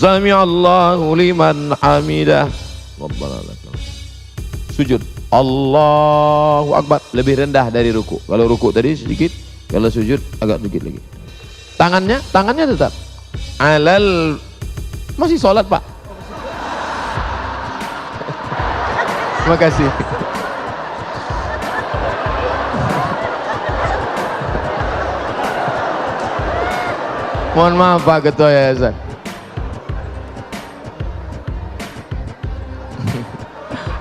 Sami'allahu liman hamidah. Rabbana lakal. Sujud. Allahu Akbar. Lebih rendah dari ruku. Kalau ruku tadi sedikit, kalau sujud agak sedikit lagi. Tangannya tetap alal. Masih sholat Pak. Terima kasih. Mohon maaf Pak Ketua Yayasan.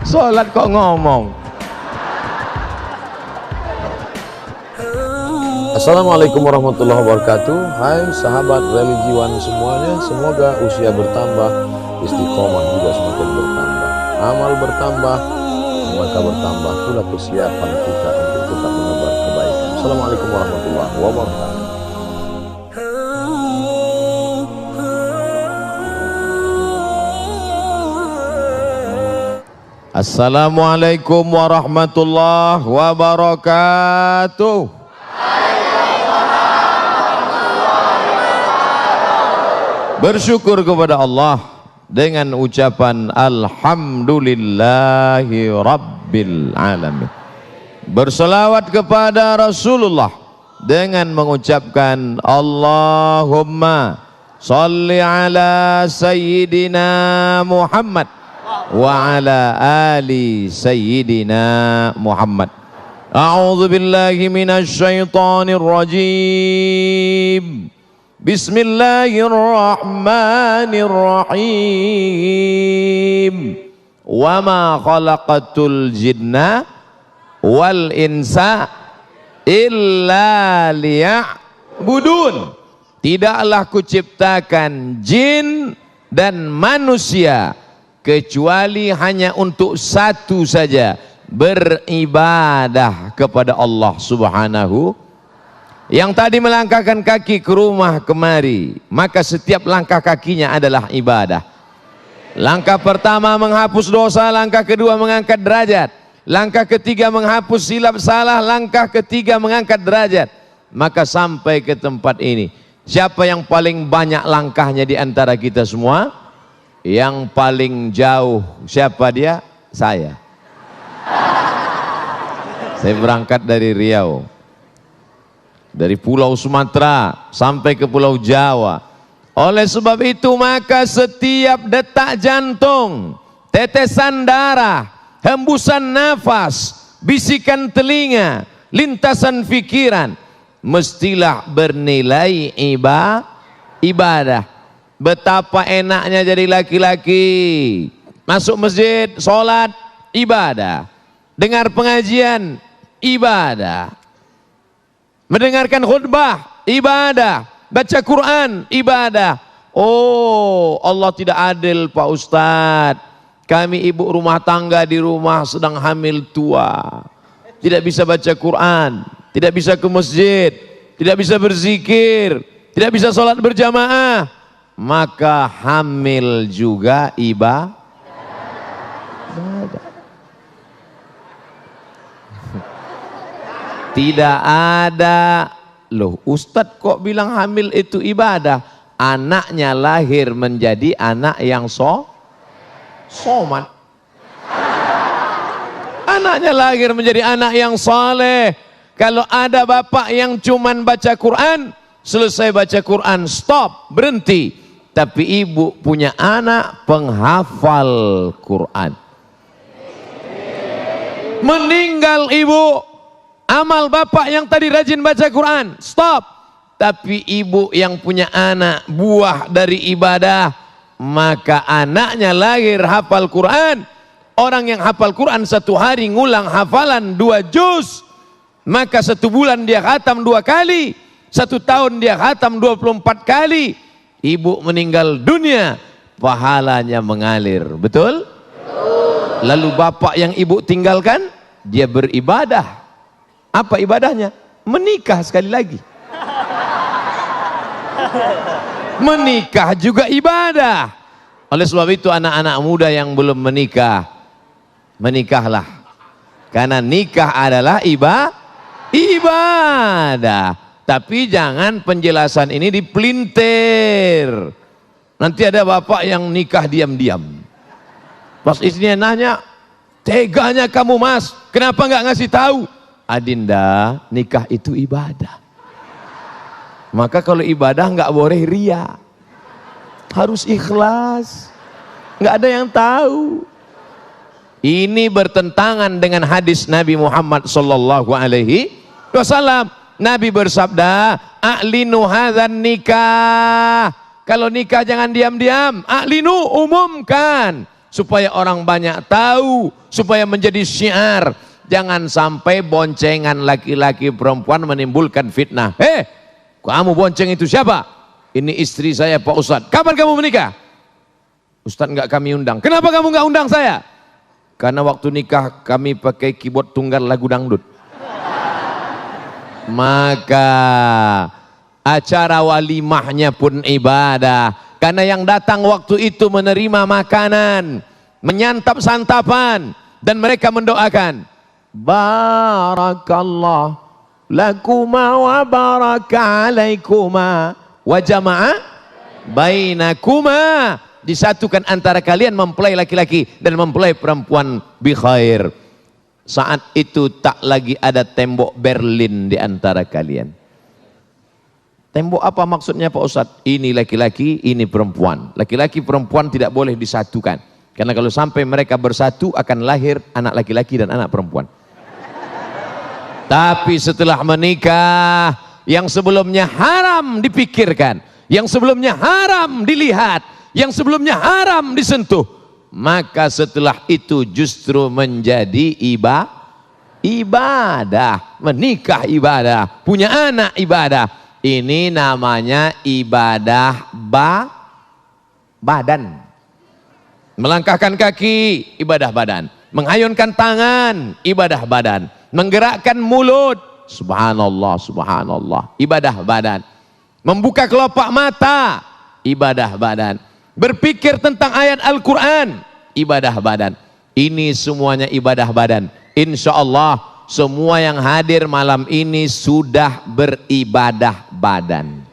Sholat kok ngomong. Assalamualaikum warahmatullahi wabarakatuh. Hai sahabat religiwan semuanya, semoga usia bertambah, istiqomah juga semakin bertambah, amal bertambah, maka bertambah pula persiapan kita untuk tetap menebar kebaikan. Assalamualaikum warahmatullahi wabarakatuh. Assalamualaikum warahmatullahi wabarakatuh. Bersyukur kepada Allah dengan ucapan Alhamdulillahi Rabbil Alamin. Berselawat kepada Rasulullah dengan mengucapkan Allahumma salli ala Sayyidina Muhammad wa ala ali Sayyidina Muhammad. A'udzu billahi minasy syaithanir rajim. Bismillahirrahmanirrahim. Wa ma khalaqatul jinna wal insa illa liya'budun. Tidaklah kuciptakan jin dan manusia kecuali hanya untuk satu saja, beribadah kepada Allah Subhanahu. Yang tadi melangkahkan kaki ke rumah kemari, maka setiap langkah kakinya adalah ibadah. Langkah pertama menghapus dosa, langkah kedua mengangkat derajat, langkah ketiga menghapus silap salah, langkah ketiga mengangkat derajat. Maka sampai ke tempat ini, siapa yang paling banyak langkahnya di antara kita semua? Yang paling jauh siapa dia? Saya. Saya berangkat dari Riau, dari Pulau Sumatera sampai ke Pulau Jawa. Oleh sebab itu maka setiap detak jantung, tetesan darah, hembusan nafas, bisikan telinga, lintasan pikiran mestilah bernilai ibadah. Betapa enaknya jadi laki-laki, masuk masjid, sholat, ibadah, dengar pengajian, ibadah, mendengarkan khutbah, ibadah, baca Quran, ibadah. Oh, Allah tidak adil Pak Ustadz. Kami ibu rumah tangga di rumah sedang hamil tua, tidak bisa baca Quran, tidak bisa ke masjid, tidak bisa berzikir, tidak bisa sholat berjamaah. Maka hamil juga ibadah. Tidak ada. Loh, Ustadz kok bilang hamil itu ibadah? Anaknya lahir menjadi anak yang somat. Anaknya lahir menjadi anak yang saleh. Kalau ada bapak yang cuman baca Quran, selesai baca Quran stop, berhenti. Tapi ibu punya anak penghafal Quran. Meninggal ibu, amal bapak yang tadi rajin baca Quran, stop. Tapi ibu yang punya anak buah dari ibadah, maka anaknya lahir hafal Quran. Orang yang hafal Quran satu hari ngulang hafalan 2 juz, maka 1 bulan dia khatam 2 kali, 1 tahun dia khatam 24 kali. Ibu meninggal dunia, pahalanya mengalir, betul? Lalu bapak yang ibu tinggalkan, dia beribadah. Apa ibadahnya? Menikah sekali lagi. Menikah juga ibadah. Oleh sebab itu anak-anak muda yang belum menikah, menikahlah. Karena nikah adalah ibadah. Tapi jangan penjelasan ini dipelintir. Nanti ada bapak yang nikah diam-diam. Pas istrinya nanya, teganya kamu mas, kenapa nggak ngasih tahu? Adinda, nikah itu ibadah. Maka kalau ibadah nggak boleh ria, harus ikhlas. Nggak ada yang tahu. Ini bertentangan dengan hadis Nabi Muhammad sallallahu alaihi wasallam. Nabi bersabda, "A'linu hadzan nikah." Kalau nikah jangan diam-diam, a'linu, umumkan supaya orang banyak tahu, supaya menjadi syiar. Jangan sampai boncengan laki-laki perempuan menimbulkan fitnah. Kamu bonceng itu siapa? Ini istri saya Pak Ustadz. Kapan kamu menikah? Ustadz nggak kami undang. Kenapa kamu nggak undang saya? Karena waktu nikah kami pakai keyboard tunggal lagu dangdut. Maka acara walimahnya pun ibadah. Karena yang datang waktu itu menerima makanan, menyantap santapan, dan mereka mendoakan, barakallah lakuma wa baraka alaikuma wa jama'a bainakuma. Disatukan antara kalian mempelai laki-laki dan mempelai perempuan bi khair. Saat itu tak lagi ada tembok Berlin di antara kalian. Tembok apa maksudnya Pak Ustadz? Ini laki-laki, ini perempuan. Laki-laki perempuan tidak boleh disatukan. Karena kalau sampai mereka bersatu akan lahir anak laki-laki dan anak perempuan. Tapi setelah menikah, yang sebelumnya haram dipikirkan, yang sebelumnya haram dilihat, yang sebelumnya haram disentuh, maka setelah itu justru menjadi ibadah. Menikah ibadah, punya anak ibadah. Ini namanya ibadah badan. Melangkahkan kaki, ibadah badan. Menghayunkan tangan, ibadah badan. Menggerakkan mulut, subhanallah, subhanallah, ibadah badan. Membuka kelopak mata, ibadah badan. Berpikir tentang ayat Al-Quran, ibadah badan. Ini semuanya ibadah badan. Insya Allah semua yang hadir malam ini sudah beribadah badan.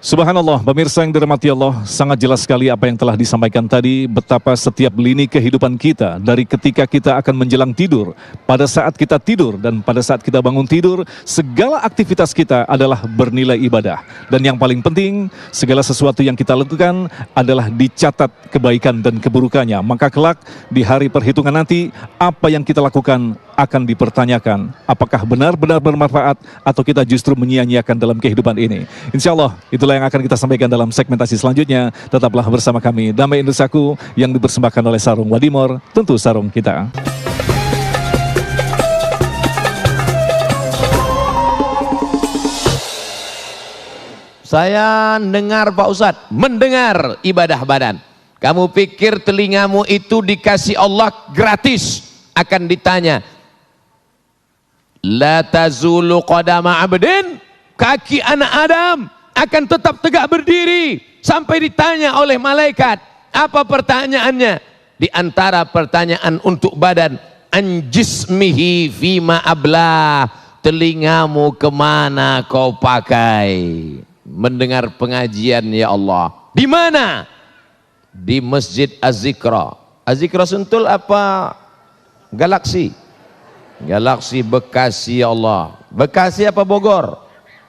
Subhanallah, pemirsa yang dirahmati Allah, sangat jelas sekali apa yang telah disampaikan tadi, betapa setiap lini kehidupan kita, dari ketika kita akan menjelang tidur, pada saat kita tidur, dan pada saat kita bangun tidur, segala aktivitas kita adalah bernilai ibadah. Dan yang paling penting, segala sesuatu yang kita lakukan adalah dicatat kebaikan dan keburukannya. Maka kelak di hari perhitungan nanti, apa yang kita lakukan akan dipertanyakan. Apakah benar-benar bermanfaat atau kita justru menyia-nyiakan dalam kehidupan ini. Insya Allah, itulah yang akan kita sampaikan dalam segmentasi selanjutnya. Tetaplah bersama kami, Damai Indonesiaku, yang dipersembahkan oleh Sarung Wadimor, tentu sarung kita. Saya dengar Pak Ustadz, mendengar ibadah badan. Kamu pikir telingamu itu dikasih Allah gratis? Akan ditanya, la tazulu qadama abdin, kaki anak Adam akan tetap tegak berdiri sampai ditanya oleh malaikat. Apa pertanyaannya? Di antara pertanyaan untuk badan, anjismihi fima abla, telingamu kemana kau pakai? Mendengar pengajian ya Allah. Di mana? Di Masjid Az-Zikra. Az-Zikra Sentul apa Galaksi? Galaksi Bekasi ya Allah. Bekasi apa Bogor?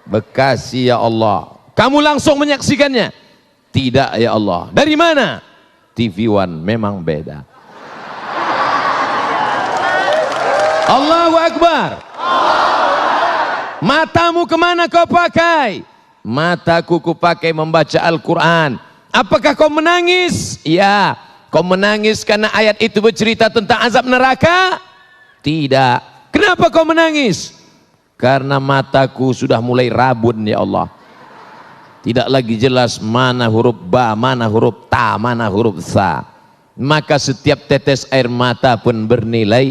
Bekasi ya Allah. Kamu langsung menyaksikannya? Tidak ya Allah. Dari mana? TV One, memang beda. Allahu Akbar. Matamu kemana kau pakai? Mataku kupakai membaca Al-Quran. Apakah kau menangis? Ya. Kau menangis karena ayat itu bercerita tentang azab neraka? Tidak. Kenapa kau menangis? Karena mataku sudah mulai rabun ya Allah. Tidak lagi jelas mana huruf ba, mana huruf ta, mana huruf sa. Maka setiap tetes air mata pun bernilai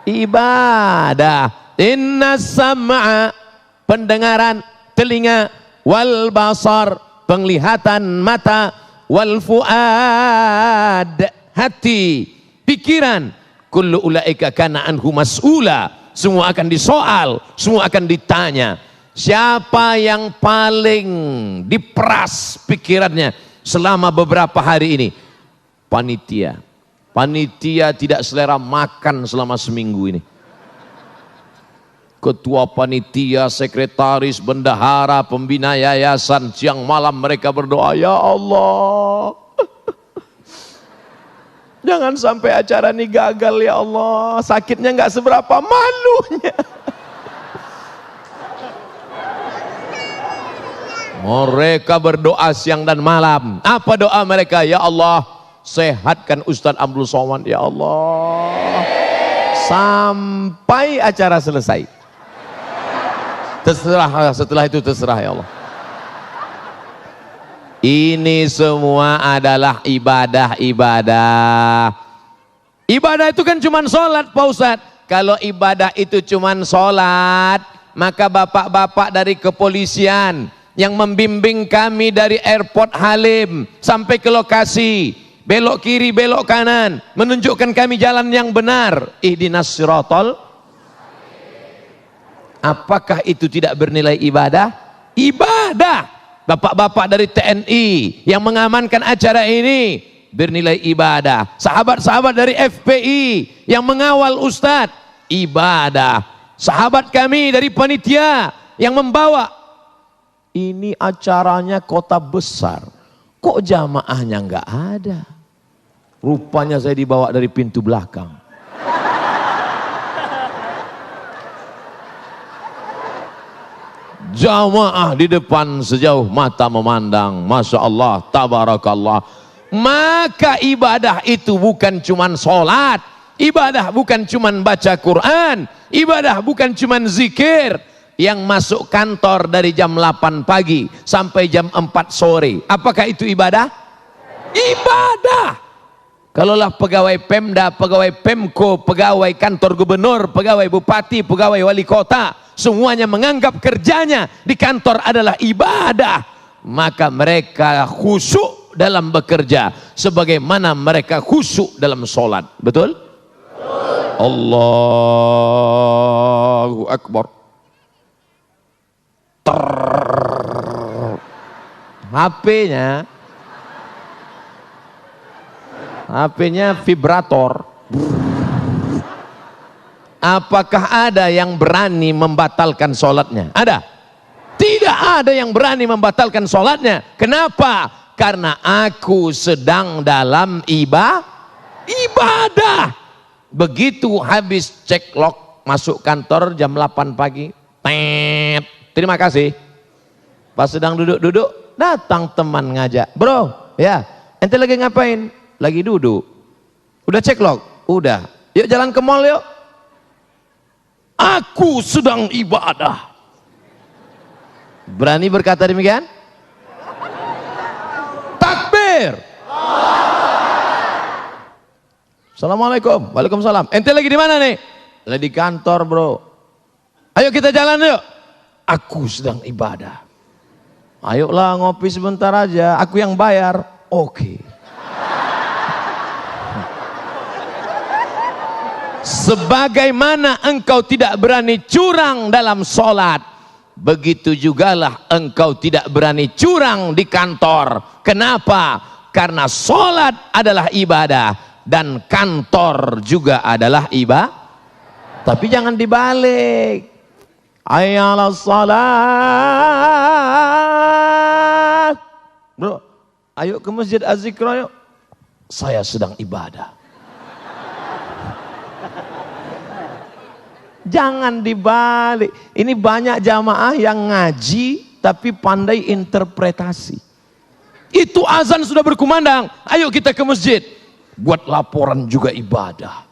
ibadah. Inna sam'a, pendengaran telinga, wal basar, penglihatan mata, wal fuad, hati, pikiran, kullu ulaika kana anhu mas'ula, semua akan disoal, semua akan ditanya. Siapa yang paling diperas pikirannya, selama beberapa hari ini. Panitia tidak selera makan selama seminggu ini. Ketua panitia, sekretaris, bendahara, pembina yayasan, siang malam mereka berdoa, ya Allah, jangan sampai acara ini gagal ya Allah. Sakitnya nggak seberapa, malunya. Mereka berdoa siang dan malam. Apa doa mereka? Ya Allah, sehatkan Ustadz Abdul Somad ya Allah, sampai acara selesai. Terserah, setelah itu terserah ya Allah. Ini semua adalah ibadah. Ibadah itu kan cuma sholat Pak Ustadz. Kalau ibadah itu cuma sholat, maka bapak-bapak dari kepolisian yang membimbing kami dari airport Halim sampai ke lokasi, belok kiri belok kanan, menunjukkan kami jalan yang benar, ihdinas siratal, apakah itu tidak bernilai ibadah? Ibadah. Bapak-bapak dari TNI yang mengamankan acara ini bernilai ibadah. Sahabat-sahabat dari FPI yang mengawal Ustadz, ibadah. Sahabat kami dari panitia yang membawa. Ini acaranya kota besar, kok jamaahnya nggak ada? Rupanya saya dibawa dari pintu belakang. Jamaah di depan sejauh mata memandang, Masya Allah, Tabarakallah. Maka ibadah itu bukan cuman sholat, ibadah bukan cuman baca Quran, ibadah bukan cuman zikir. Yang masuk kantor dari jam 8 pagi sampai jam 4 sore, apakah itu ibadah? Ibadah. Kalaulah pegawai Pemda, pegawai Pemko, pegawai kantor gubernur, pegawai bupati, pegawai wali kota, semuanya menganggap kerjanya di kantor adalah ibadah, maka mereka khusyuk dalam bekerja sebagaimana mereka khusyuk dalam sholat. Betul? Allahu Akbar. HP-nya vibrator. Apakah ada yang berani membatalkan sholatnya? Ada? Tidak ada yang berani membatalkan sholatnya. Kenapa? Karena aku sedang dalam ibadah. Begitu habis cek log masuk kantor jam 8 pagi, terima kasih. Pas sedang duduk-duduk, datang teman ngajak, bro, ya, ente lagi ngapain? Lagi duduk. Udah cek log? Udah. Yuk jalan ke mall yuk. Aku sedang ibadah. Berani berkata demikian? Takbir. Assalamualaikum. Waalaikumsalam. Ente lagi di mana nih? Lagi di kantor bro. Ayo kita jalan yuk. Aku sedang ibadah. Ayolah ngopi sebentar aja, aku yang bayar. Oke. Sebagaimana engkau tidak berani curang dalam sholat, begitu jugalah engkau tidak berani curang di kantor. Kenapa? Karena sholat adalah ibadah dan kantor juga adalah ibadah. Tapi jangan dibalik. Ayyala salat. Bro, ayo ke masjid Az-Zikra yuk. Saya sedang ibadah. Jangan dibalik. Ini banyak jamaah yang ngaji tapi pandai interpretasi. Itu azan sudah berkumandang, ayo kita ke masjid. Buat laporan juga ibadah.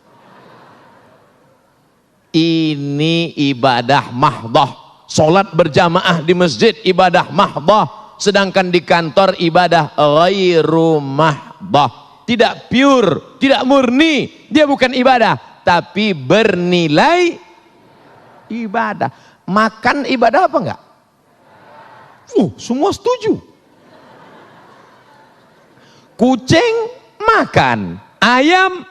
Ini ibadah mahdoh. Sholat berjamaah di masjid ibadah mahdoh. Sedangkan di kantor ibadah ghairu mahdoh. Tidak pure, tidak murni. Dia bukan ibadah, tapi bernilai ibadah. Makan ibadah apa enggak? Semua setuju. Kucing makan, ayam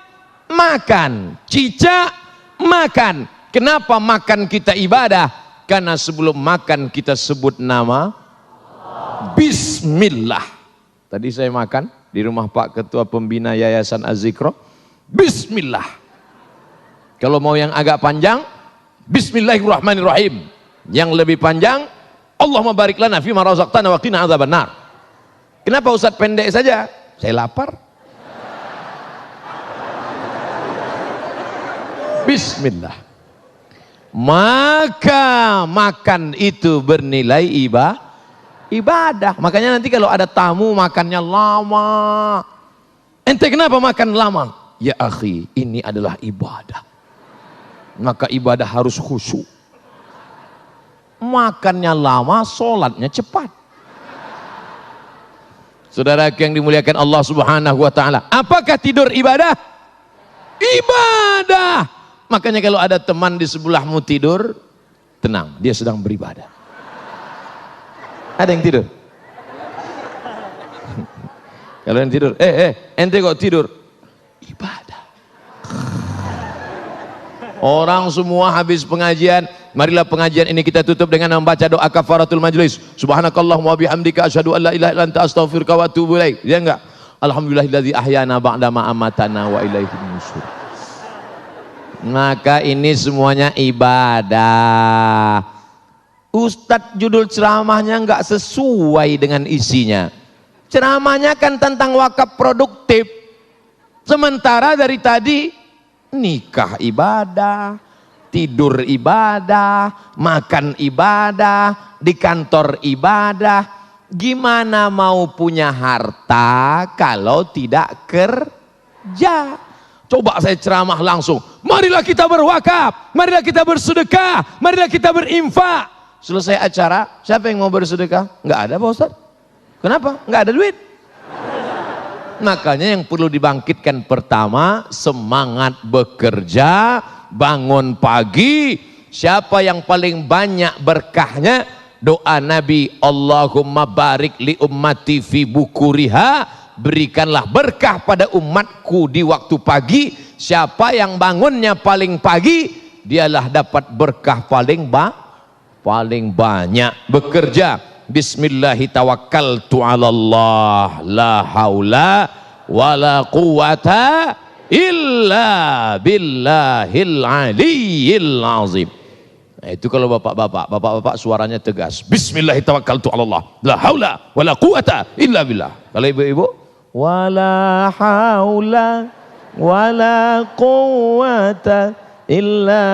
makan, cicak makan. Kenapa makan kita ibadah? Karena sebelum makan kita sebut nama Bismillah. Tadi saya makan di rumah Pak Ketua Pembina Yayasan Az-Zikro. Bismillah. Kalau mau yang agak panjang, Bismillahirrahmanirrahim. Yang lebih panjang, Allahumma barik lana fima razaqtana wa qina adzabannar. Kenapa Ustaz pendek saja? Saya lapar. Bismillah. Maka makan itu bernilai ibadah. Makanya nanti kalau ada tamu makannya lama. Ente kenapa makan lama? Ya akhi, ini adalah ibadah. Maka ibadah harus khusyuk. Makannya lama, sholatnya cepat. Saudara yang dimuliakan Allah Subhanahu wa taala, apakah tidur ibadah? Ibadah. Makanya kalau ada teman di sebelahmu tidur, tenang, dia sedang beribadah. Ada yang tidur? Kalau yang tidur, ente kok tidur? Ibadah. Orang semua habis pengajian, marilah pengajian ini kita tutup dengan membaca doa kafaratul majlis. Subhanakallahumma bihamdika asyhadu an la ilaha illa anta astaghfiruka wa atubu ilaik. Ya enggak? Alhamdulillahilladzi ahyana ba'da ma amatana wa ilaihi nusyur. Maka ini semuanya ibadah. Ustadz judul ceramahnya enggak sesuai dengan isinya. Ceramahnya kan tentang wakaf produktif. Sementara dari tadi nikah ibadah, tidur ibadah, makan ibadah, di kantor ibadah. Gimana mau punya harta kalau tidak kerja? Coba saya ceramah langsung. Marilah kita berwakaf, marilah kita bersedekah, marilah kita berinfak. Selesai acara, siapa yang mau bersedekah? Enggak ada Pak Ustaz. Kenapa? Enggak ada duit. Makanya yang perlu dibangkitkan pertama, semangat bekerja, bangun pagi. Siapa yang paling banyak berkahnya? Doa Nabi, Allahumma barik li ummati fi bukuriha, berikanlah berkah pada umatku di waktu pagi. Siapa yang bangunnya paling pagi, dialah dapat berkah paling banyak. Bekerja, Bismillahi tawakkaltu ala Allah, la haula wala quwata illa billahil aliyyil azim. Nah, itu kalau bapak-bapak suaranya tegas. Bismillahi tawakkaltu ala Allah, la haula wala quwata illa billah. Kalau ibu-ibu, wala haula wala quwata illa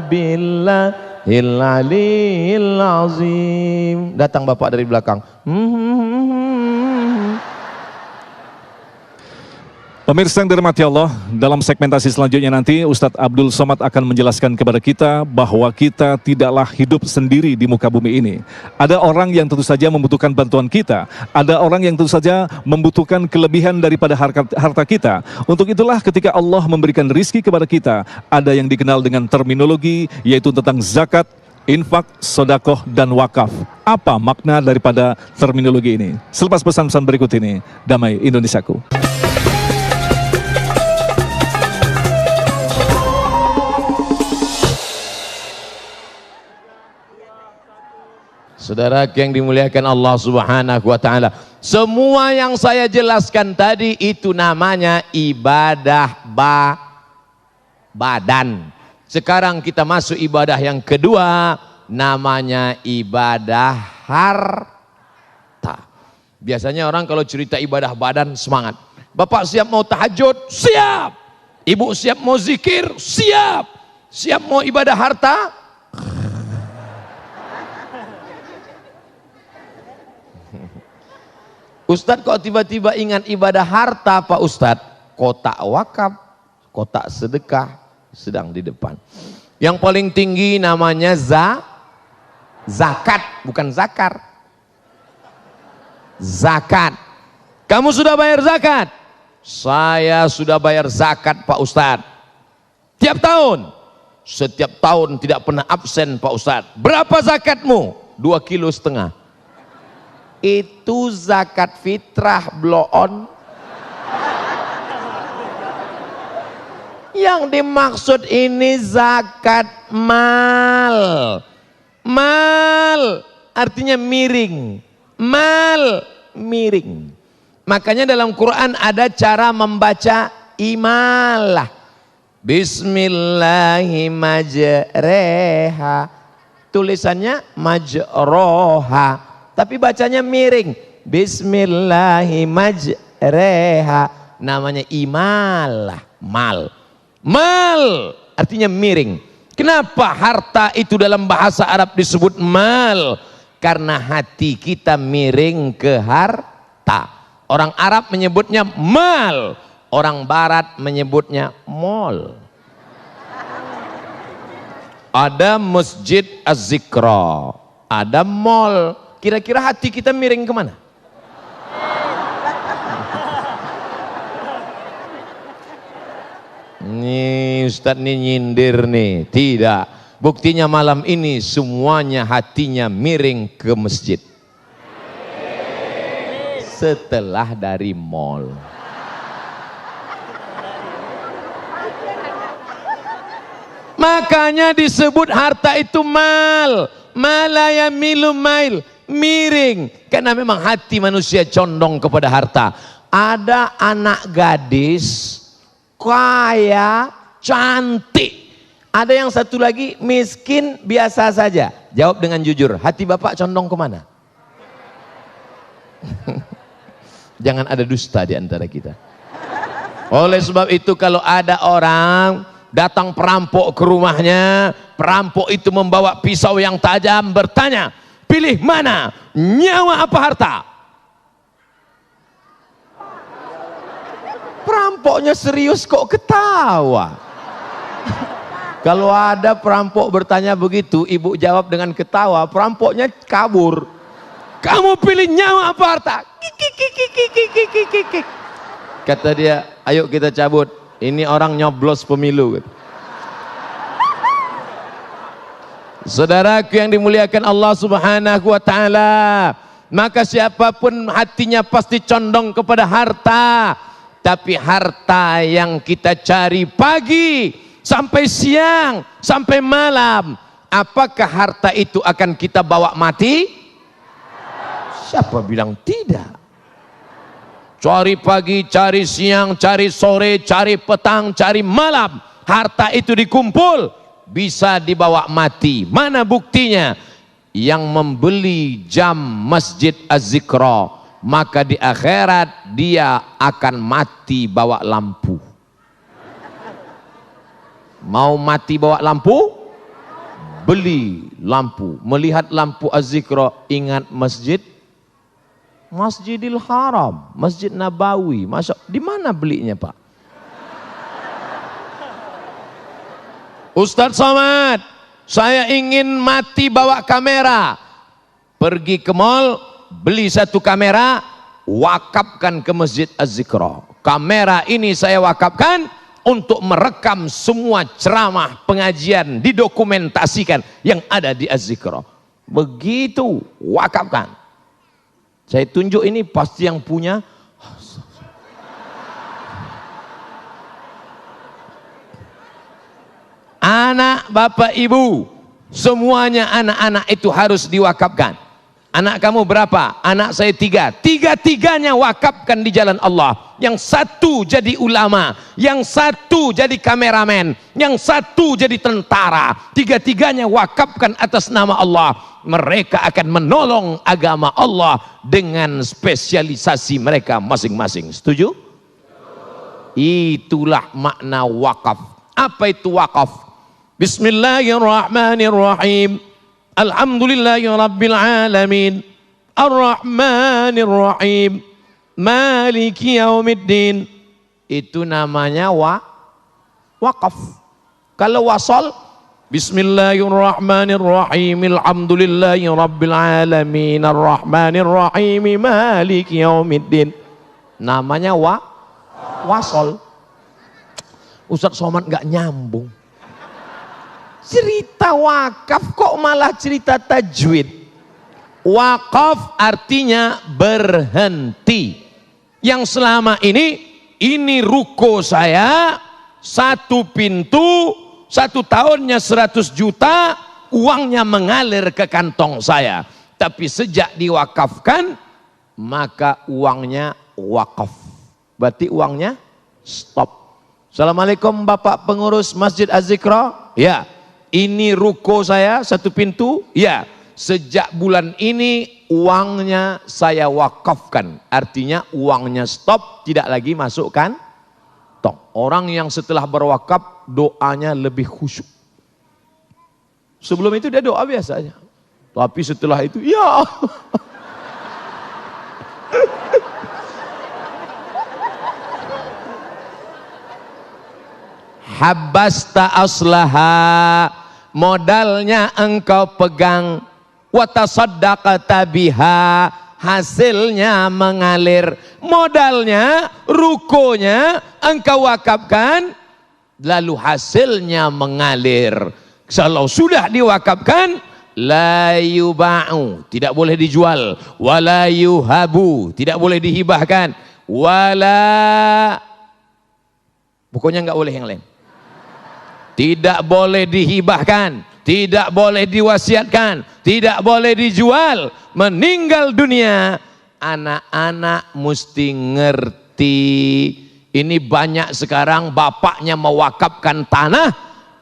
billah Al-Aliyyil Azim. Datang bapak dari belakang. Pemirsa yang dirahmati Allah, dalam segmentasi selanjutnya nanti Ustadz Abdul Somad akan menjelaskan kepada kita bahwa kita tidaklah hidup sendiri di muka bumi ini. Ada orang yang tentu saja membutuhkan bantuan kita, ada orang yang tentu saja membutuhkan kelebihan daripada harta kita. Untuk itulah ketika Allah memberikan rizki kepada kita, ada yang dikenal dengan terminologi yaitu tentang zakat, infak, sodakoh, dan wakaf. Apa makna daripada terminologi ini? Selepas pesan-pesan berikut ini, damai Indonesiaku. Saudara yang dimuliakan Allah Subhanahu wa taala, semua yang saya jelaskan tadi itu namanya ibadah badan. Sekarang kita masuk ibadah yang kedua, namanya ibadah harta. Biasanya orang kalau cerita ibadah badan semangat. Bapak siap mau tahajud? Siap. Ibu siap mau zikir? Siap. Siap mau ibadah harta? Ustadz kok tiba-tiba ingat ibadah harta Pak Ustadz? Kotak wakaf, kotak sedekah sedang di depan. Yang paling tinggi namanya zakat, bukan zakar. Zakat. Kamu sudah bayar zakat? Saya sudah bayar zakat Pak Ustadz. Tiap tahun? Setiap tahun tidak pernah absen Pak Ustadz. Berapa zakatmu? 2,5 kilo. Itu zakat fitrah bloon. Yang dimaksud ini zakat mal. Mal artinya miring. Mal miring. Makanya dalam Quran ada cara membaca imalah. Bismillahirrahmanirrahim. Tulisannya majroha, tapi bacanya miring. Bismillahirrahmanirrahim. Namanya imalah, mal. Mal artinya miring. Kenapa harta itu dalam bahasa Arab disebut mal? Karena hati kita miring ke harta. Orang Arab menyebutnya mal, orang Barat menyebutnya mall. Ada Masjid Az-Zikra, ada mall. Kira-kira hati kita miring kemana? Nih Ustadz nih nyindir nih. Tidak. Buktinya malam ini semuanya hatinya miring ke masjid. Setelah dari mall. Makanya disebut harta itu mal. Malaya milu mail. Miring. Karena memang hati manusia condong kepada harta. Ada anak gadis kaya, cantik. Ada yang satu lagi miskin, biasa saja. Jawab dengan jujur, hati bapak condong kemana? Jangan ada dusta di antara kita. Oleh sebab itu kalau ada orang datang perampok ke rumahnya, perampok itu membawa pisau yang tajam, bertanya, pilih mana, nyawa apa harta? Perampoknya serius kok ketawa. Kalau ada perampok bertanya begitu, ibu jawab dengan ketawa, perampoknya kabur. Kamu pilih nyawa apa harta? Kata dia, ayo kita cabut. Ini orang nyoblos pemilu. Saudaraku yang dimuliakan Allah Subhanahu wa taala, maka siapapun hatinya pasti condong kepada harta. Tapi harta yang kita cari pagi sampai siang sampai malam, apakah harta itu akan kita bawa mati? Siapa bilang tidak? Cari pagi, cari siang, cari sore, cari petang, cari malam, harta itu dikumpul bisa dibawa mati. Mana buktinya? Yang membeli jam Masjid Az-Zikra, maka di akhirat dia akan mati bawa lampu. Mau mati bawa lampu? Beli lampu. Melihat lampu Az-Zikra, ingat masjid? Masjidil Haram, Masjid Nabawi. Masuk, di mana belinya Pak? Ustadz Somad, saya ingin mati bawa kamera. Pergi ke mall, beli satu kamera, wakafkan ke Masjid Az-Zikra. Kamera ini saya wakafkan untuk merekam semua ceramah pengajian, didokumentasikan yang ada di Az-Zikra. Begitu wakafkan. Saya tunjuk ini pasti yang punya. Anak, bapak, ibu, semuanya anak-anak itu harus diwakafkan. Anak kamu berapa? Anak saya 3. Tiga-tiganya wakafkan di jalan Allah. Yang satu jadi ulama, yang satu jadi kameramen, yang satu jadi tentara. Tiga-tiganya wakafkan atas nama Allah. Mereka akan menolong agama Allah dengan spesialisasi mereka masing-masing. Setuju? Itulah makna wakaf. Apa itu wakaf? Bismillahirrahmanirrahim. Alhamdulillahirabbil alamin. Ar-Rahmanir-Rahim. Maliki yaumiddin. Itu namanya wakaf. Kalau wasal, Bismillahirrahmanirrahim. Alhamdulillahirabbil alamin. Ar-Rahmanir-Rahim. Maliki yaumiddin. Namanya wasal. Ustadz Somad nggak nyambung. Cerita wakaf kok malah cerita tajwid. Wakaf artinya berhenti. Yang selama ini ruko saya, satu pintu, 1 tahunnya 100 juta, uangnya mengalir ke kantong saya. Tapi sejak diwakafkan, maka uangnya wakaf. Berarti uangnya stop. Assalamualaikum Bapak pengurus Masjid Az-Zikra. Ya, ini ruko saya satu pintu. Ya, sejak bulan ini uangnya saya wakafkan. Artinya uangnya stop, tidak lagi masukkan. Orang yang setelah berwakaf doanya lebih khusyuk. Sebelum itu dia doa biasanya. Tapi setelah itu, ya Habbasta aslaha, modalnya engkau pegang, wa tasaddaqta biha, hasilnya mengalir. Modalnya, rukonya engkau wakafkan, lalu hasilnya mengalir. Kalau sudah diwakafkan, la yuba'u, tidak boleh dijual, wala yuhabu, tidak boleh dihibahkan, wala, pokoknya enggak boleh yang lain. Tidak boleh dihibahkan, tidak boleh diwasiatkan, tidak boleh dijual. Meninggal dunia, anak-anak mesti ngerti. Ini banyak sekarang bapaknya mewakafkan tanah,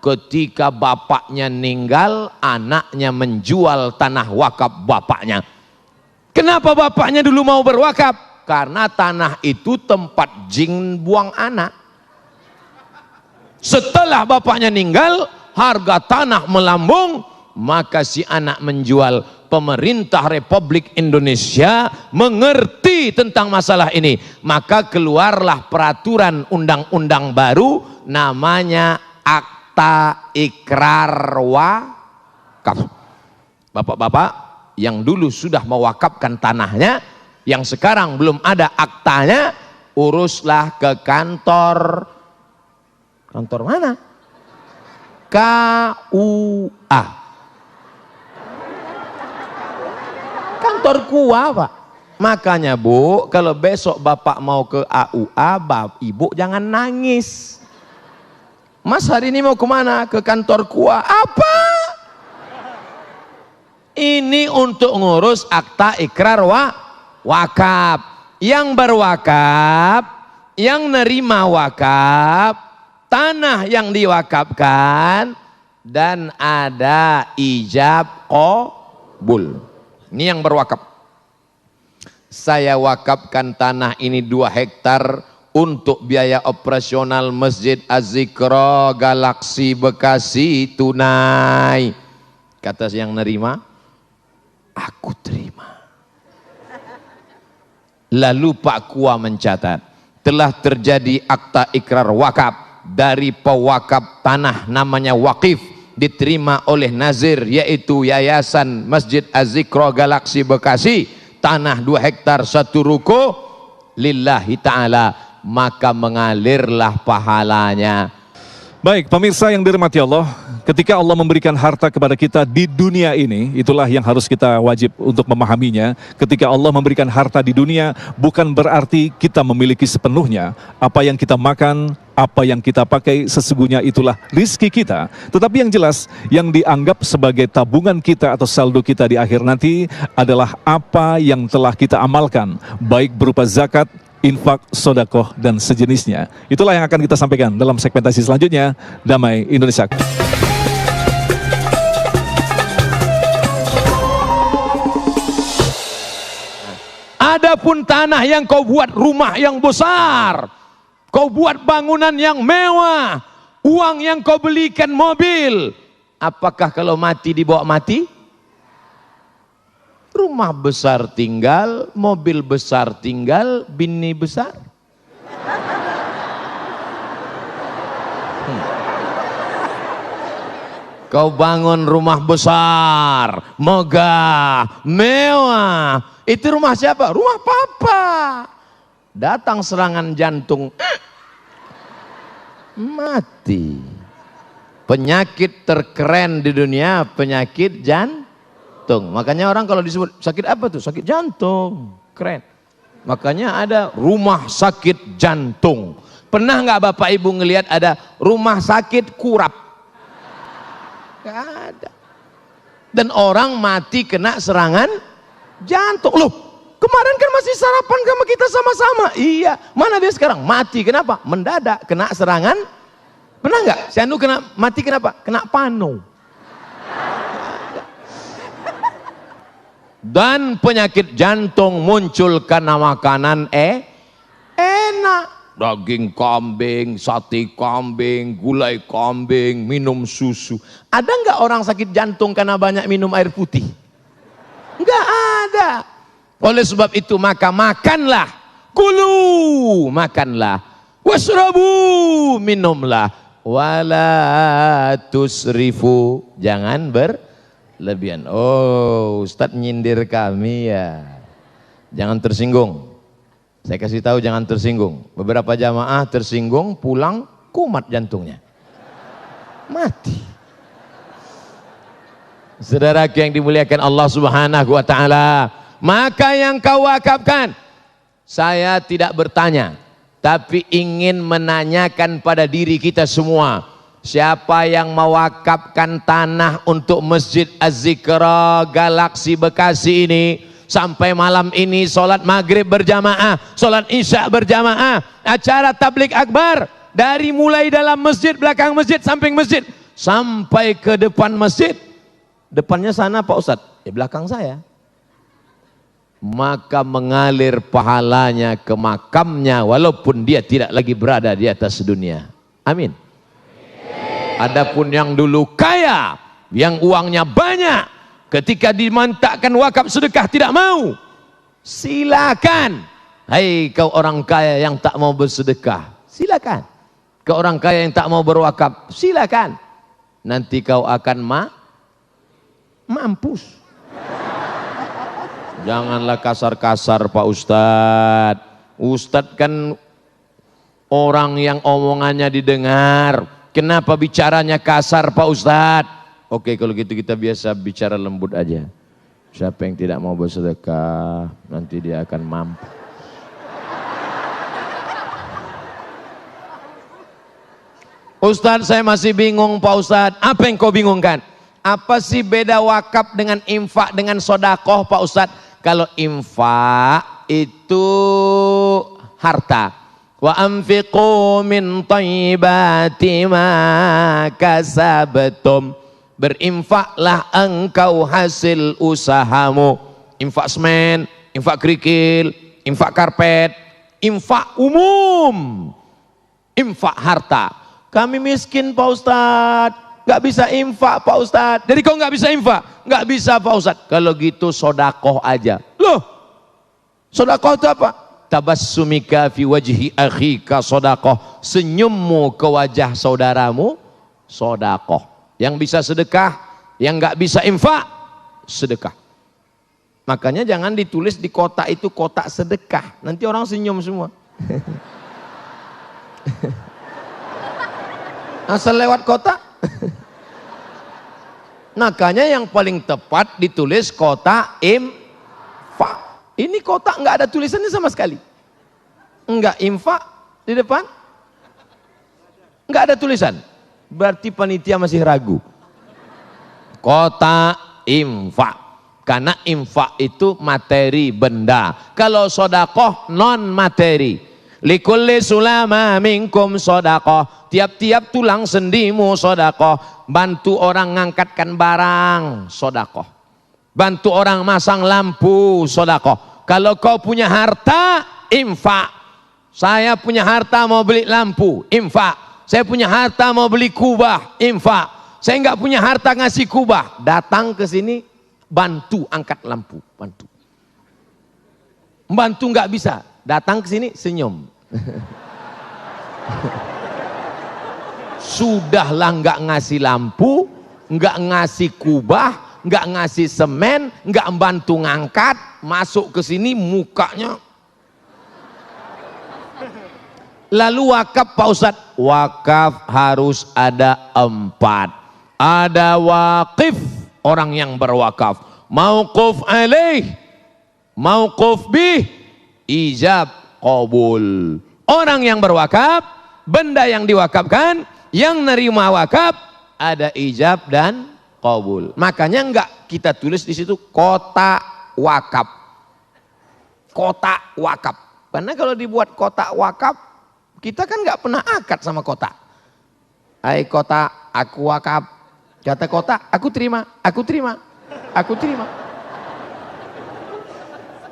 ketika bapaknya meninggal, anaknya menjual tanah wakaf bapaknya. Kenapa bapaknya dulu mau berwakaf? Karena tanah itu tempat jin buang anak. Setelah bapaknya meninggal, harga tanah melambung, maka si anak menjual. Pemerintah Republik Indonesia mengerti tentang masalah ini, maka keluarlah peraturan undang-undang baru namanya Akta Ikrar Wakaf. Bapak-bapak yang dulu sudah mewakafkan tanahnya, yang sekarang belum ada aktanya, uruslah ke kantor. Kantor mana? KUA. Kantor KUA, Pak. Makanya Bu, kalau besok Bapak mau ke AUA, Ibu jangan nangis. Mas hari ini mau kemana? Ke kantor KUA. Apa? Ini untuk ngurus akta ikrar wakaf. Yang berwakaf, yang nerima wakaf, tanah yang diwakafkan, dan ada ijab qabul. Ini yang berwakaf. Saya wakafkan tanah ini 2 hektar untuk biaya operasional Masjid Az-Zikra Galaksi Bekasi tunai. Kata yang nerima, aku terima. Lalu Pak Kua mencatat, telah terjadi akta ikrar wakaf dari pewakaf tanah namanya wakif, diterima oleh nazir, yaitu Yayasan Masjid Az-Zikra Galaksi Bekasi, tanah 2 hektar 1 ruko lillahi ta'ala, maka mengalirlah pahalanya. Baik, pemirsa yang dirahmati Allah, ketika Allah memberikan harta kepada kita di dunia ini, itulah yang harus kita wajib untuk memahaminya. Ketika Allah memberikan harta di dunia, bukan berarti kita memiliki sepenuhnya. Apa yang kita makan, apa yang kita pakai, sesungguhnya itulah rizki kita. Tetapi yang jelas, yang dianggap sebagai tabungan kita atau saldo kita di akhir nanti adalah apa yang telah kita amalkan, baik berupa zakat, infak, sodakoh, dan sejenisnya. Itulah yang akan kita sampaikan dalam segmentasi selanjutnya. Damai Indonesia. Adapun tanah yang kau buat rumah yang besar, kau buat bangunan yang mewah, uang yang kau belikan mobil, apakah kalau mati dibawa mati? Rumah besar tinggal, mobil besar tinggal, bini besar. Kau bangun rumah besar, megah, mewah. Itu rumah siapa? Rumah papa. Datang serangan jantung, mati. Penyakit terkeren di dunia, penyakit jantung. Makanya orang kalau disebut sakit apa tuh? Sakit jantung. Keren. Makanya ada rumah sakit jantung. Pernah nggak Bapak Ibu ngelihat ada rumah sakit kurap? Gak ada. Dan orang mati kena serangan jantung. Loh, kemarin kan masih sarapan sama kita sama-sama. Iya, mana dia sekarang? Mati. Kenapa? Mendadak kena serangan. Pernah nggak? Si Anu kena mati kenapa? Kena pano. Dan penyakit jantung muncul karena makanan enak. Daging kambing, sate kambing, gulai kambing, minum susu. Ada nggak orang sakit jantung karena banyak minum air putih? Nggak ada. Oleh sebab itu maka makanlah, kulu, makanlah, wasrabu, minumlah, wala tusrifu, jangan berlebihan. Oh, Ustadz nyindir kami ya. Jangan tersinggung. Saya kasih tahu jangan tersinggung. Beberapa jamaah tersinggung, pulang kumat jantungnya. Mati. Saudaraku yang dimuliakan Allah Subhanahu wa taala, maka yang kau wakafkan, saya tidak bertanya, tapi ingin menanyakan pada diri kita semua, siapa yang mewakafkan tanah untuk Masjid Az-Zikra Galaksi Bekasi ini? Sampai malam ini sholat maghrib berjamaah, sholat isya berjamaah, acara tablik akbar dari mulai dalam masjid, belakang masjid, samping masjid sampai ke depan masjid. Depannya sana Pak Ustadz, belakang saya. Maka mengalir pahalanya ke makamnya walaupun dia tidak lagi berada di atas dunia. Amin. Adapun yang dulu kaya, yang uangnya banyak, ketika dimantakkan wakaf sedekah tidak mau, silakan. Hai kau orang kaya yang tak mau bersedekah, silakan. Kau orang kaya yang tak mau berwakaf, silakan. Nanti kau akan mampus. Janganlah kasar-kasar Pak Ustadz. Ustadz kan orang yang omongannya didengar. Kenapa bicaranya kasar Pak Ustadz? Oke, kalau gitu kita biasa bicara lembut aja. Siapa yang tidak mau bersedekah, nanti dia akan mampu. Ustadz, saya masih bingung Pak Ustadz. Apa yang kau bingungkan? Apa sih beda wakaf dengan infak dengan sodakoh Pak Ustadz? Kalau infak itu harta. Wa anfiqu min thayyibati ma kasabtum. Berinfaklah engkau hasil usahamu. Infak semen, infak kerikil, infak karpet, infak umum, infak harta. Kami miskin Pak Ustadz, gak bisa infak Pak Ustadz. Jadi kau gak bisa infak? Gak bisa Pak Ustadz. Kalau gitu sodakoh aja. Loh, sodakoh itu apa? Tabassumika fi wajhi akhika sodakoh. Senyummu ke wajah saudaramu, sodakoh. Yang bisa sedekah, yang nggak bisa infak, sedekah. Makanya jangan ditulis di kotak itu kotak sedekah. Nanti orang senyum semua. Asal lewat kotak. Makanya yang paling tepat ditulis kotak infak. Ini kotak nggak ada tulisannya sama sekali. Nggak infak di depan, nggak ada tulisan. Berarti panitia masih ragu. Kotak infak, karena infak itu materi benda. Kalau sodakoh non materi. Likulli sulama minkum sodakoh. Tiap-tiap tulang sendimu sodakoh. Bantu orang ngangkatkan barang sodakoh. Bantu orang masang lampu sodakoh. Kalau kau punya harta, infak. Saya punya harta mau beli lampu, infak. Saya punya harta mau beli kubah, infak. Saya nggak punya harta ngasih kubah, datang ke sini bantu angkat lampu, bantu. Bantu nggak bisa, datang ke sini senyum. Sudahlah nggak ngasih lampu, nggak ngasih kubah, nggak ngasih semen, nggak bantu ngangkat, masuk ke sini mukanya. Lalu wakaf Pak Ustadz, wakaf harus ada 4. Ada wakif, orang yang berwakaf. Mauquf alaih, mauquf bih, ijab qabul. Orang yang berwakaf, benda yang diwakafkan, yang nerima wakaf, ada ijab dan qabul. Makanya enggak kita tulis di situ kota wakaf. kotak wakaf. Karena kalau dibuat kotak wakaf, kita kan nggak pernah akad sama kotak. Hai kotak, aku wakaf. Kata kotak, aku terima, aku terima, aku terima.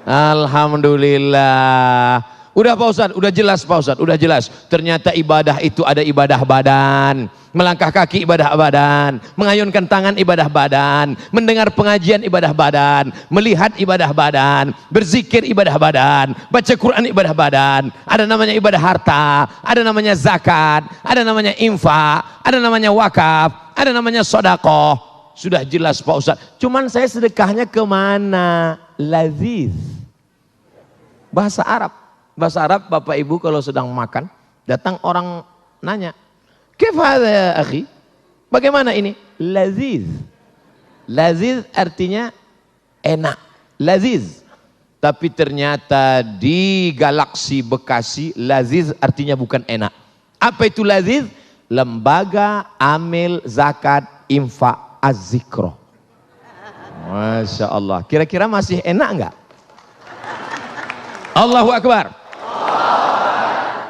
Alhamdulillah. Udah Pak Ustadz, udah jelas Pak Ustadz, udah jelas. Ternyata ibadah itu ada ibadah badan. Melangkah kaki ibadah badan. Mengayunkan tangan ibadah badan. Mendengar pengajian ibadah badan. Melihat ibadah badan. Berzikir ibadah badan. Baca Quran ibadah badan. Ada namanya ibadah harta. Ada namanya zakat. Ada namanya infak. Ada namanya wakaf. Ada namanya sodakoh. Sudah jelas Pak Ustadz. Cuman saya sedekahnya kemana? Laziz. Bahasa Arab. Bahasa Arab Bapak Ibu kalau sedang makan, datang orang nanya, "Kaif hadha ya akhi?" Bagaimana ini? Laziz. Laziz artinya enak. Laziz. Tapi ternyata di galaksi Bekasi, laziz artinya bukan enak. Apa itu laziz? Lembaga Amil Zakat Infak Az-Zikro. Masya Allah. Kira-kira masih enak enggak? Allahu Akbar.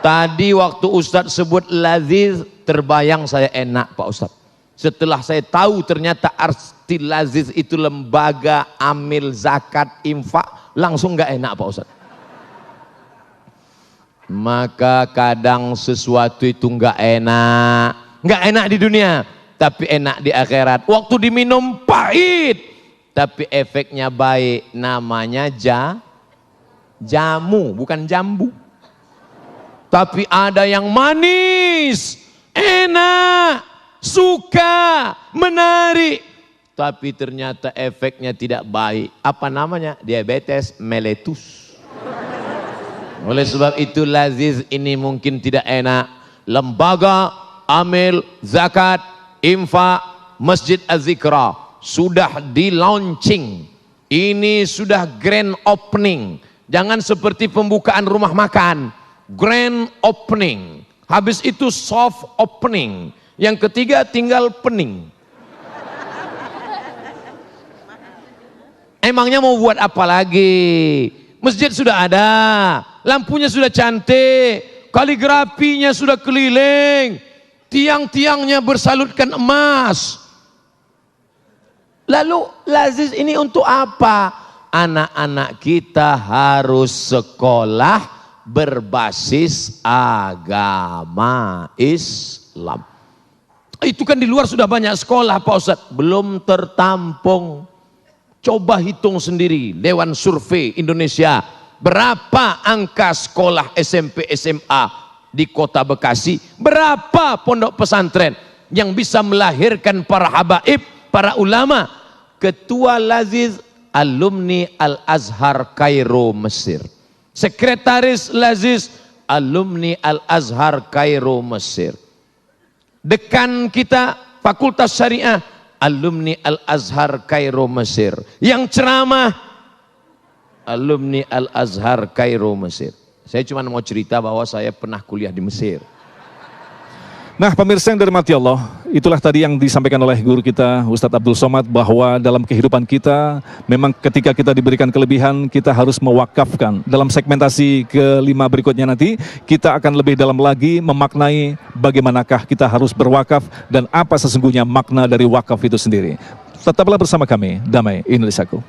Tadi waktu Ustadz sebut laziz, terbayang saya enak Pak Ustadz. Setelah saya tahu ternyata arti laziz itu lembaga amil zakat infak, langsung gak enak Pak Ustadz. Maka kadang sesuatu itu gak enak di dunia, tapi enak di akhirat. Waktu diminum pahit, tapi efeknya baik. Namanya jamu, bukan jambu. Tapi ada yang manis, enak, suka, menarik. Tapi ternyata efeknya tidak baik. Apa namanya? Diabetes mellitus. Oleh sebab itu laziz ini mungkin tidak enak. Lembaga Amil Zakat Infak Masjid Az-Zikra sudah di launching. Ini sudah grand opening. Jangan seperti pembukaan rumah makan. Grand opening, habis itu soft opening, yang ketiga tinggal pening. Emangnya mau buat apa lagi? Masjid sudah ada, lampunya sudah cantik, kaligrafinya sudah keliling, tiang-tiangnya bersalutkan emas. Lalu laziz ini untuk apa? Anak-anak kita harus sekolah berbasis agama Islam. Itu kan di luar sudah banyak sekolah Pak Ustadz, belum tertampung. Coba hitung sendiri, Dewan Survei Indonesia, berapa angka sekolah SMP SMA di kota Bekasi, berapa pondok pesantren yang bisa melahirkan para habaib, para ulama. Ketua Laziz alumni Al-Azhar Kairo Mesir. Sekretaris Laziz alumni Al-Azhar Kairo Mesir. Dekan kita Fakultas Syariah alumni Al-Azhar Kairo Mesir. Yang ceramah alumni Al-Azhar Kairo Mesir. Saya cuma mau cerita bahwa saya pernah kuliah di Mesir. Nah, pemirsa yang dirahmati Allah, itulah tadi yang disampaikan oleh guru kita Ustadz Abdul Somad, bahwa dalam kehidupan kita memang ketika kita diberikan kelebihan kita harus mewakafkan. Dalam segmentasi kelima berikutnya nanti kita akan lebih dalam lagi memaknai bagaimanakah kita harus berwakaf dan apa sesungguhnya makna dari wakaf itu sendiri. Tetaplah bersama kami, Damai Indonesiaku.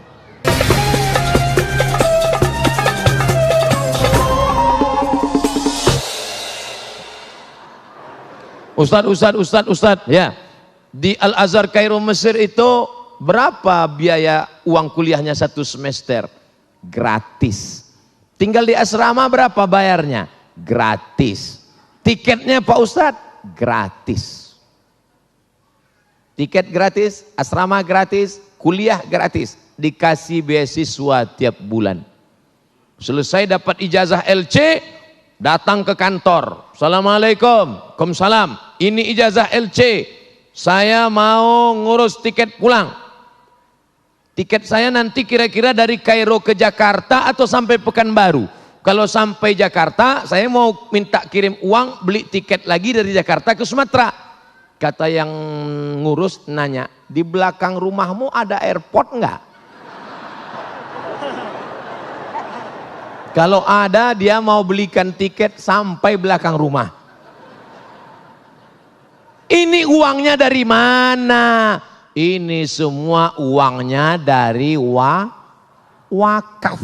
Ustadz, ya. Di Al-Azhar Kairo Mesir itu berapa biaya uang kuliahnya satu semester? Gratis. Tinggal di asrama berapa bayarnya? Gratis. Tiketnya Pak Ustadz? Gratis. Tiket gratis, asrama gratis, kuliah gratis. Dikasih beasiswa tiap bulan. Selesai dapat ijazah LC, datang ke kantor. Assalamualaikum, Waalaikumsalam. Ini ijazah LC. Saya mau ngurus tiket pulang. Tiket saya nanti kira-kira dari Kairo ke Jakarta atau sampai Pekanbaru. Kalau sampai Jakarta, saya mau minta kirim uang, beli tiket lagi dari Jakarta ke Sumatera. Kata yang ngurus nanya, di belakang rumahmu ada airport enggak? Kalau ada, dia mau belikan tiket sampai belakang rumah. Ini uangnya dari mana? Ini semua uangnya dari wakaf.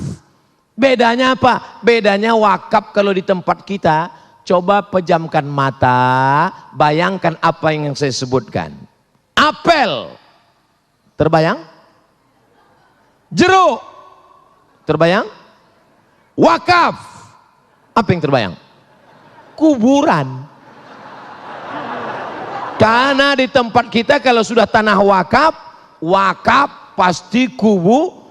Bedanya apa? Bedanya wakaf kalau di tempat kita, coba pejamkan mata, bayangkan apa yang saya sebutkan. Apel, terbayang? Jeruk, terbayang? Wakaf, apa yang terbayang? Kuburan. Karena di tempat kita kalau sudah tanah wakaf, wakaf pasti kubu.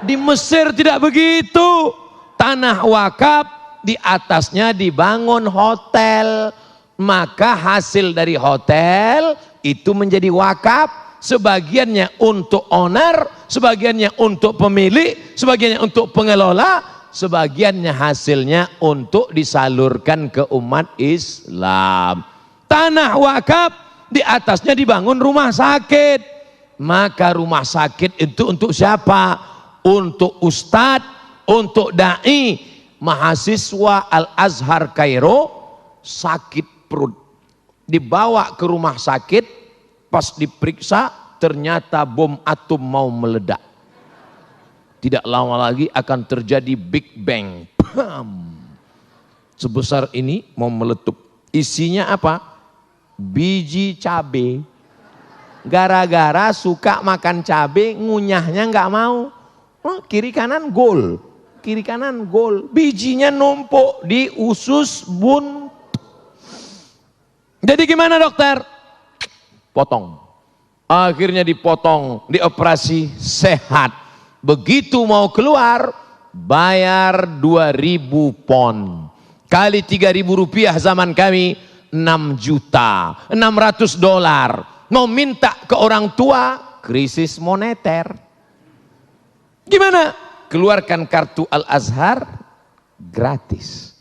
Di Mesir tidak begitu. Tanah wakaf, di atasnya dibangun hotel. Maka hasil dari hotel itu menjadi wakaf. Sebagiannya untuk owner, sebagiannya untuk pemilik, sebagiannya untuk pengelola, sebagiannya hasilnya untuk disalurkan ke umat Islam. Tanah wakaf, di atasnya dibangun rumah sakit. Maka rumah sakit itu untuk siapa? Untuk ustadz, untuk da'i. Mahasiswa Al-Azhar Kairo sakit perut, dibawa ke rumah sakit, pas diperiksa ternyata bom atom mau meledak. Tidak lama lagi akan terjadi Big Bang. Bam. Sebesar ini mau meletup. Isinya apa? Biji cabe. Gara-gara suka makan cabe, ngunyahnya nggak mau. Kiri kanan gol, kiri kanan gol. Bijinya numpuk di usus bun. Jadi gimana dokter? Potong. Akhirnya dipotong, dioperasi, sehat. Begitu mau keluar, bayar 2.000 pon. Kali 3.000 rupiah zaman kami, 6.600.000 dolar. Mau minta ke orang tua, krisis moneter. Gimana? Keluarkan kartu Al-Azhar, gratis.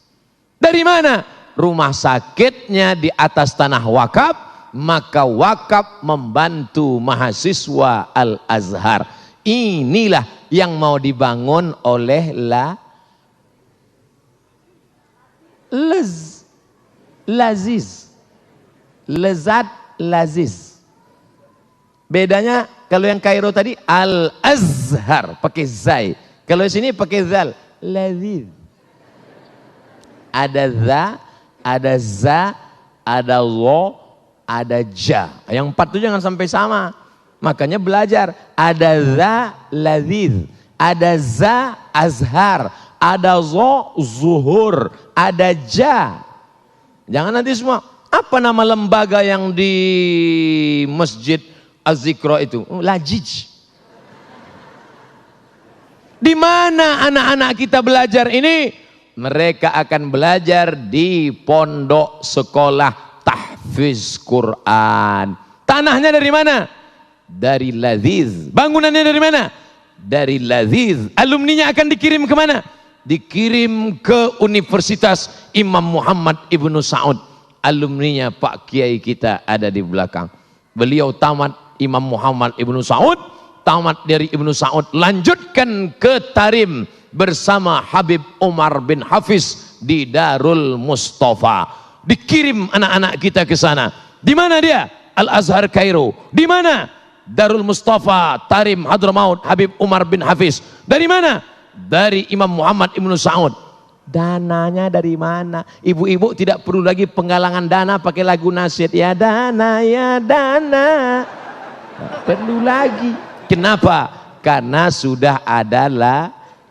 Dari mana? Rumah sakitnya di atas tanah wakaf, maka wakaf membantu mahasiswa Al-Azhar. Inilah yang mau dibangun oleh Laziz. Lezat Laziz. Bedanya kalau yang Kairo tadi Al-Azhar pakai zai. Kalau di sini pakai zal. Laziz. Ada za, ada za, ada lo, ada ja. Yang 4 itu jangan sampai sama. Makanya belajar. Ada za laziz, ada za azhar, ada zo zuhur, ada ja. Jangan nanti semua. Apa nama lembaga yang di Masjid Az-Zikra itu? Lajij. Di mana anak-anak kita belajar ini? Mereka akan belajar di pondok sekolah tahfiz Quran. Tanahnya dari mana? Dari Laziz. Bangunannya dari mana? Dari Laziz. Alumninya akan dikirim ke mana? Dikirim ke Universitas Imam Muhammad Ibnu Saud. Alumninya Pak Kiai kita ada di belakang. Beliau tamat Imam Muhammad Ibnu Saud, tamat dari Ibnu Saud, lanjutkan ke Tarim bersama Habib Umar bin Hafiz di Darul Mustafa. Dikirim anak-anak kita ke sana. Di mana dia? Al-Azhar Kairo. Di mana? Darul Mustafa, Tarim, Hadramaut, Habib Umar bin Hafiz. Dari mana? Dari Imam Muhammad Ibnu Saud. Dananya dari mana? Ibu-ibu tidak perlu lagi penggalangan dana pakai lagu nasyid. Ya dana, ya dana. Tidak perlu lagi. Kenapa? Karena sudah ada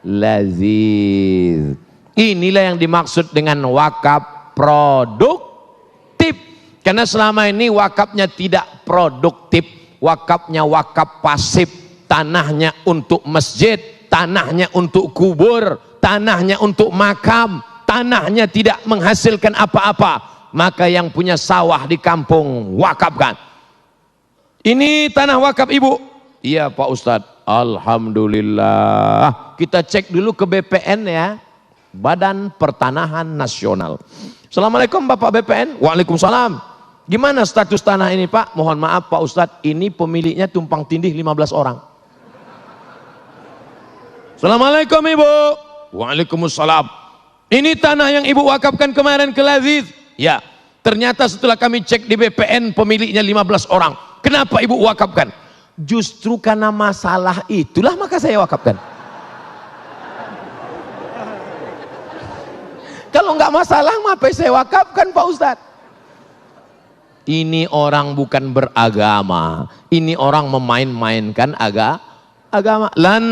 Laziz. Inilah yang dimaksud dengan wakaf produktif. Karena selama ini wakafnya tidak produktif. Wakafnya wakaf pasif. Tanahnya untuk masjid, tanahnya untuk kubur, tanahnya untuk makam, tanahnya tidak menghasilkan apa-apa. Maka yang punya sawah di kampung wakafkan. Ini tanah wakaf ibu. Iya Pak Ustadz. Alhamdulillah. Kita cek dulu ke BPN ya. Badan Pertanahan Nasional. Assalamualaikum Bapak BPN. Waalaikumsalam. Gimana status tanah ini Pak? Mohon maaf Pak Ustadz, ini pemiliknya tumpang tindih 15 orang. Assalamualaikum Ibu. Waalaikumsalam. Ini tanah yang ibu wakafkan kemarin ke Laziz. Ya, ternyata setelah kami cek di BPN pemiliknya 15 orang. Kenapa ibu wakafkan? Justru karena masalah itulah maka saya wakafkan. Kalau nggak masalah, apa saya wakafkan Pak Ustadz? Ini orang bukan beragama, ini orang memain-mainkan agama. Lan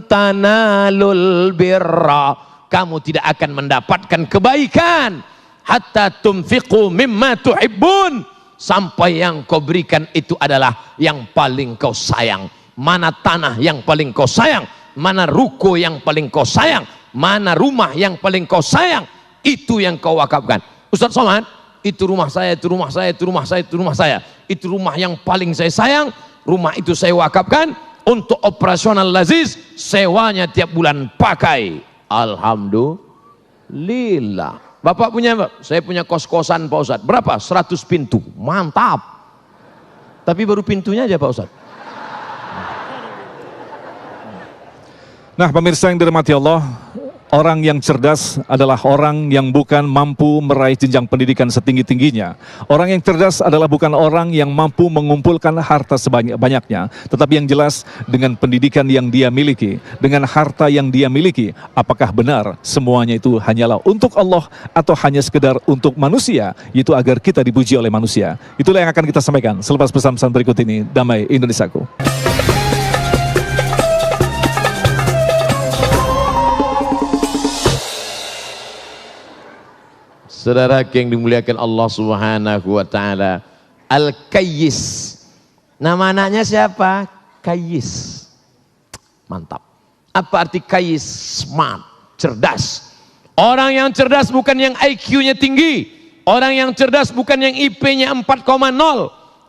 tanalul birra, kamu tidak akan mendapatkan kebaikan hatta tunfiqu mimma tuhibbun, sampai yang kau berikan itu adalah yang paling kau sayang. Mana tanah yang paling kau sayang, mana ruko yang paling kau sayang, mana rumah yang paling kau sayang, itu yang kau wakafkan. Ustaz Somad, itu rumah saya, itu rumah saya, itu rumah saya, itu rumah saya, itu rumah yang paling saya sayang, rumah itu saya wakafkan untuk operasional Laziz, sewanya tiap bulan pakai. Alhamdulillah. Bapak punya, saya punya kos-kosan Pak Ustadz, berapa? 100 pintu, mantap. Tapi baru pintunya aja Pak Ustadz. Nah, pemirsa yang dirahmati Allah, orang yang cerdas adalah orang yang bukan mampu meraih jenjang pendidikan setinggi-tingginya. Orang yang cerdas adalah bukan orang yang mampu mengumpulkan harta sebanyak-banyaknya, tetapi yang jelas dengan pendidikan yang dia miliki, dengan harta yang dia miliki, apakah benar semuanya itu hanyalah untuk Allah atau hanya sekedar untuk manusia, yaitu agar kita dipuji oleh manusia. Itulah yang akan kita sampaikan selepas pesan-pesan berikut ini. Damai Indonesiaku. Saudara yang dimuliakan Allah Subhanahu wa taala, Al-Kayyis. Nama anaknya siapa? Kayyis. Mantap. Apa arti Kayyis? Smart, cerdas. Orang yang cerdas bukan yang IQ-nya tinggi. Orang yang cerdas bukan yang IP-nya 4,0.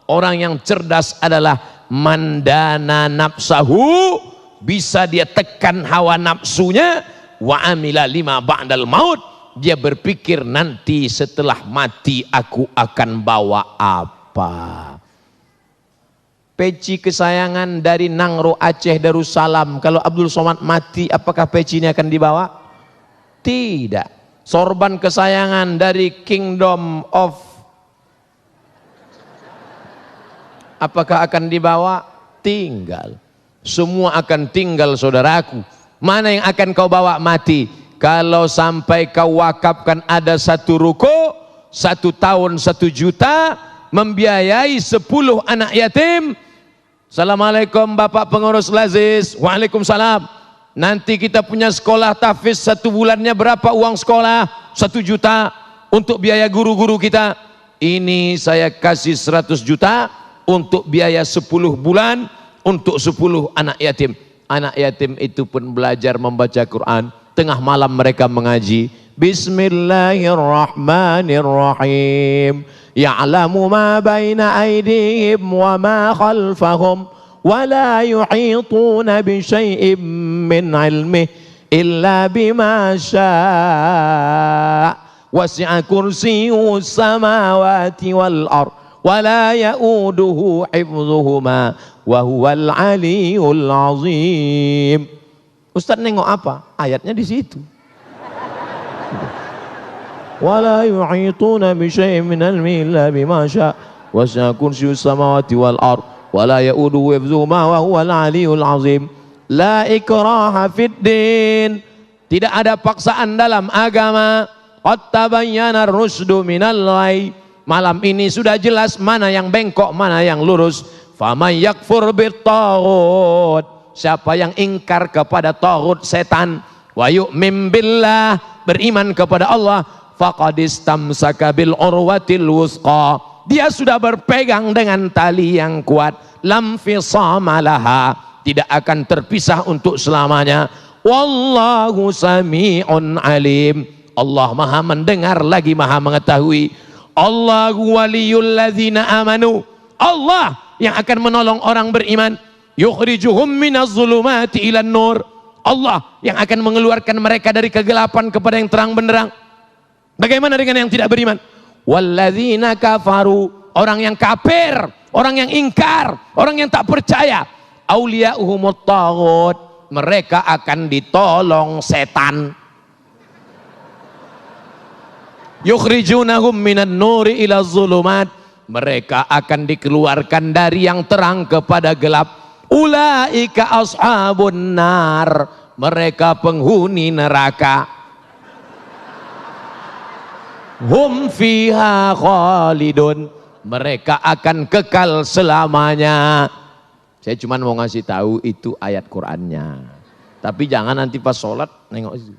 Orang yang cerdas adalah mandana nafsahu, bisa dia tekan hawa nafsunya, wa amila lima ba'dal maut. Dia berpikir nanti setelah mati aku akan bawa apa. Peci kesayangan dari Nangro Aceh Darussalam, kalau Abdul Somad mati apakah peci ini akan dibawa? Tidak. Sorban kesayangan dari Kingdom of, apakah akan dibawa? Tinggal. Semua akan tinggal saudaraku. Mana yang akan kau bawa mati? Kalau sampai kau wakafkan ada satu ruko, 1 tahun 1 juta, membiayai 10 anak yatim. Assalamualaikum Bapak Pengurus Laziz. Waalaikumsalam. Nanti kita punya sekolah tahfiz 1 bulannya berapa uang sekolah? 1 juta untuk biaya guru-guru kita. Ini saya kasih 100 juta untuk biaya 10 bulan untuk 10 anak yatim. Anak yatim itu pun belajar membaca Quran. Tengah malam mereka mengaji. Bismillahirrahmanirrahim. Ya'lamu ma baina aydihim wa ma khalfahum wa la yuhituna bi syai'in min ilmihi illa bima syaa. Wasi'a kursiyyuhu samawati wal ard wa la ya'uduhu hifdhuhuma wa huwal aliyyul azim. Ustaz nengok apa? Ayatnya di situ. Wala yuhituna bi syai'in min ilmihi illa bima syaa wasi'a kursiyyuhu samawati wal ard wala ya'uduhu hifdhuhuma wa huwal aliyyul azim. La ikraha fid din. Tidak ada paksaan dalam agama. Qad tabayyana ar-rusdu minal ghayy. Malam ini sudah jelas mana yang bengkok, mana yang lurus. Faman yakfur bit-taghut. Siapa yang ingkar kepada taghut setan, wa yu'min billah, beriman kepada Allah, faqad istamsaka bil urwatil wusqa, dia sudah berpegang dengan tali yang kuat, lam fisama laha, tidak akan terpisah untuk selamanya. Wallahu sami'un alim. Allah Maha mendengar lagi Maha mengetahui. Allahu waliyul ladzina amanu. Allah yang akan menolong orang beriman. Yukhrijuhum minaz zulumati ilan nur. Allah yang akan mengeluarkan mereka dari kegelapan kepada yang terang benderang. Bagaimana dengan yang tidak beriman? Walladzina kafaru, orang yang kafir, orang yang ingkar, orang yang tak percaya. Auliya'uhumut taghut, mereka akan ditolong setan. yukhrijunahum minan nuri ila zulumat, mereka akan dikeluarkan dari yang terang kepada gelap. Ulaika ashabun nar, mereka penghuni neraka. Hum fiha khalidun, mereka akan kekal selamanya. Saya cuma mau ngasih tahu itu ayat Qur'annya, tapi jangan nanti pas sholat nengok itu.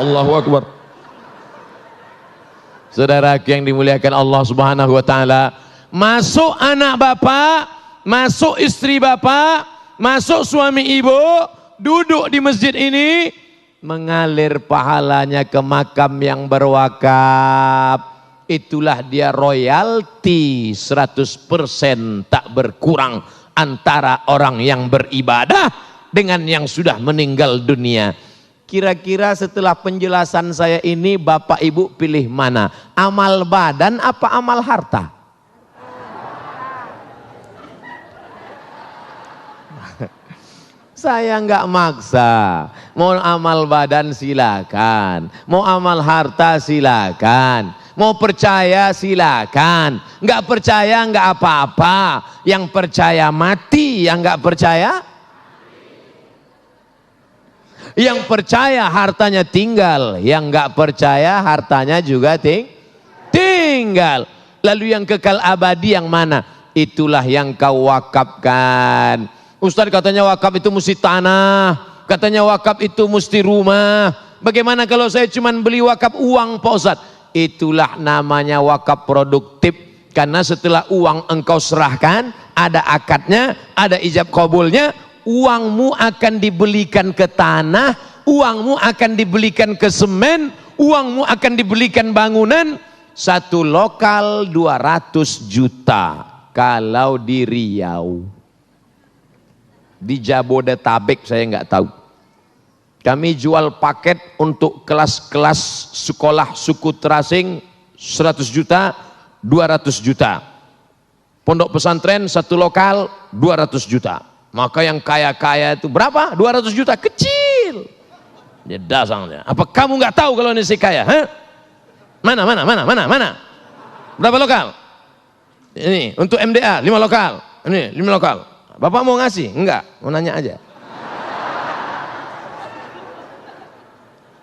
Allahu Akbar. Saudara yang dimuliakan Allah Subhanahu wa taala, masuk anak bapak, masuk istri bapak, masuk suami ibu, duduk di masjid ini, mengalir pahalanya ke makam yang berwakaf. Itulah dia royalti 100% tak berkurang antara orang yang beribadah dengan yang sudah meninggal dunia. Kira-kira setelah penjelasan saya ini, bapak ibu pilih mana? Amal badan apa amal harta? Saya nggak maksa. Mau amal badan silakan, mau amal harta silakan, mau percaya silakan, nggak percaya nggak apa-apa. Yang percaya mati, yang nggak percaya, yang percaya hartanya tinggal, yang nggak percaya hartanya juga tinggal. Lalu yang kekal abadi yang mana? Itulah yang kau wakafkan. Ustaz katanya wakaf itu mesti tanah, katanya wakaf itu mesti rumah. Bagaimana kalau saya cuma beli wakaf uang Pak Ustaz? Itulah namanya wakaf produktif. Karena setelah uang engkau serahkan, ada akadnya, ada ijab kabulnya, uangmu akan dibelikan ke tanah, uangmu akan dibelikan ke semen, uangmu akan dibelikan bangunan. Satu lokal 200 juta kalau di Riau. Di Jabodetabek saya nggak tahu. Kami jual paket untuk kelas-kelas sekolah suku terasing 100 juta, 200 juta. Pondok pesantren satu lokal 200 juta. Maka yang kaya-kaya itu berapa? 200 juta, kecil. Ya dasarnya. Apa kamu nggak tahu kalau ini si kaya? Hah? Mana? Berapa lokal? Ini untuk MDA 5 lokal. Ini 5 lokal. Bapak mau ngasih? Enggak, mau nanya aja.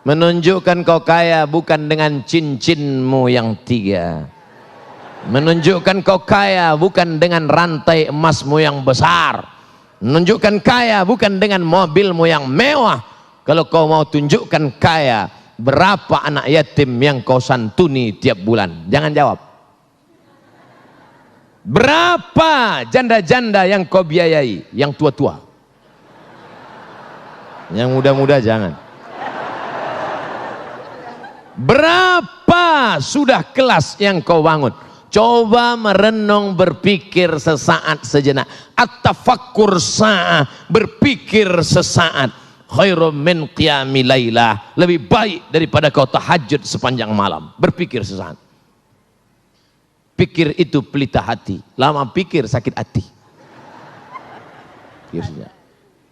Menunjukkan kau kaya bukan dengan cincinmu yang 3. Menunjukkan kau kaya bukan dengan rantai emasmu yang besar. Menunjukkan kaya bukan dengan mobilmu yang mewah. Kalau kau mau tunjukkan kaya, berapa anak yatim yang kau santuni tiap bulan? Jangan jawab. Berapa janda-janda yang kau biayai? Yang tua-tua. Yang muda-muda jangan. Berapa sudah kelas yang kau bangun? Coba merenung, berpikir sesaat sejenak. At-tafakkur sa'ah, berpikir sesaat. Khairum min qiyami lailah, lebih baik daripada kau tahajud sepanjang malam. Berpikir sesaat. Pikir itu pelita hati, lama pikir sakit hati.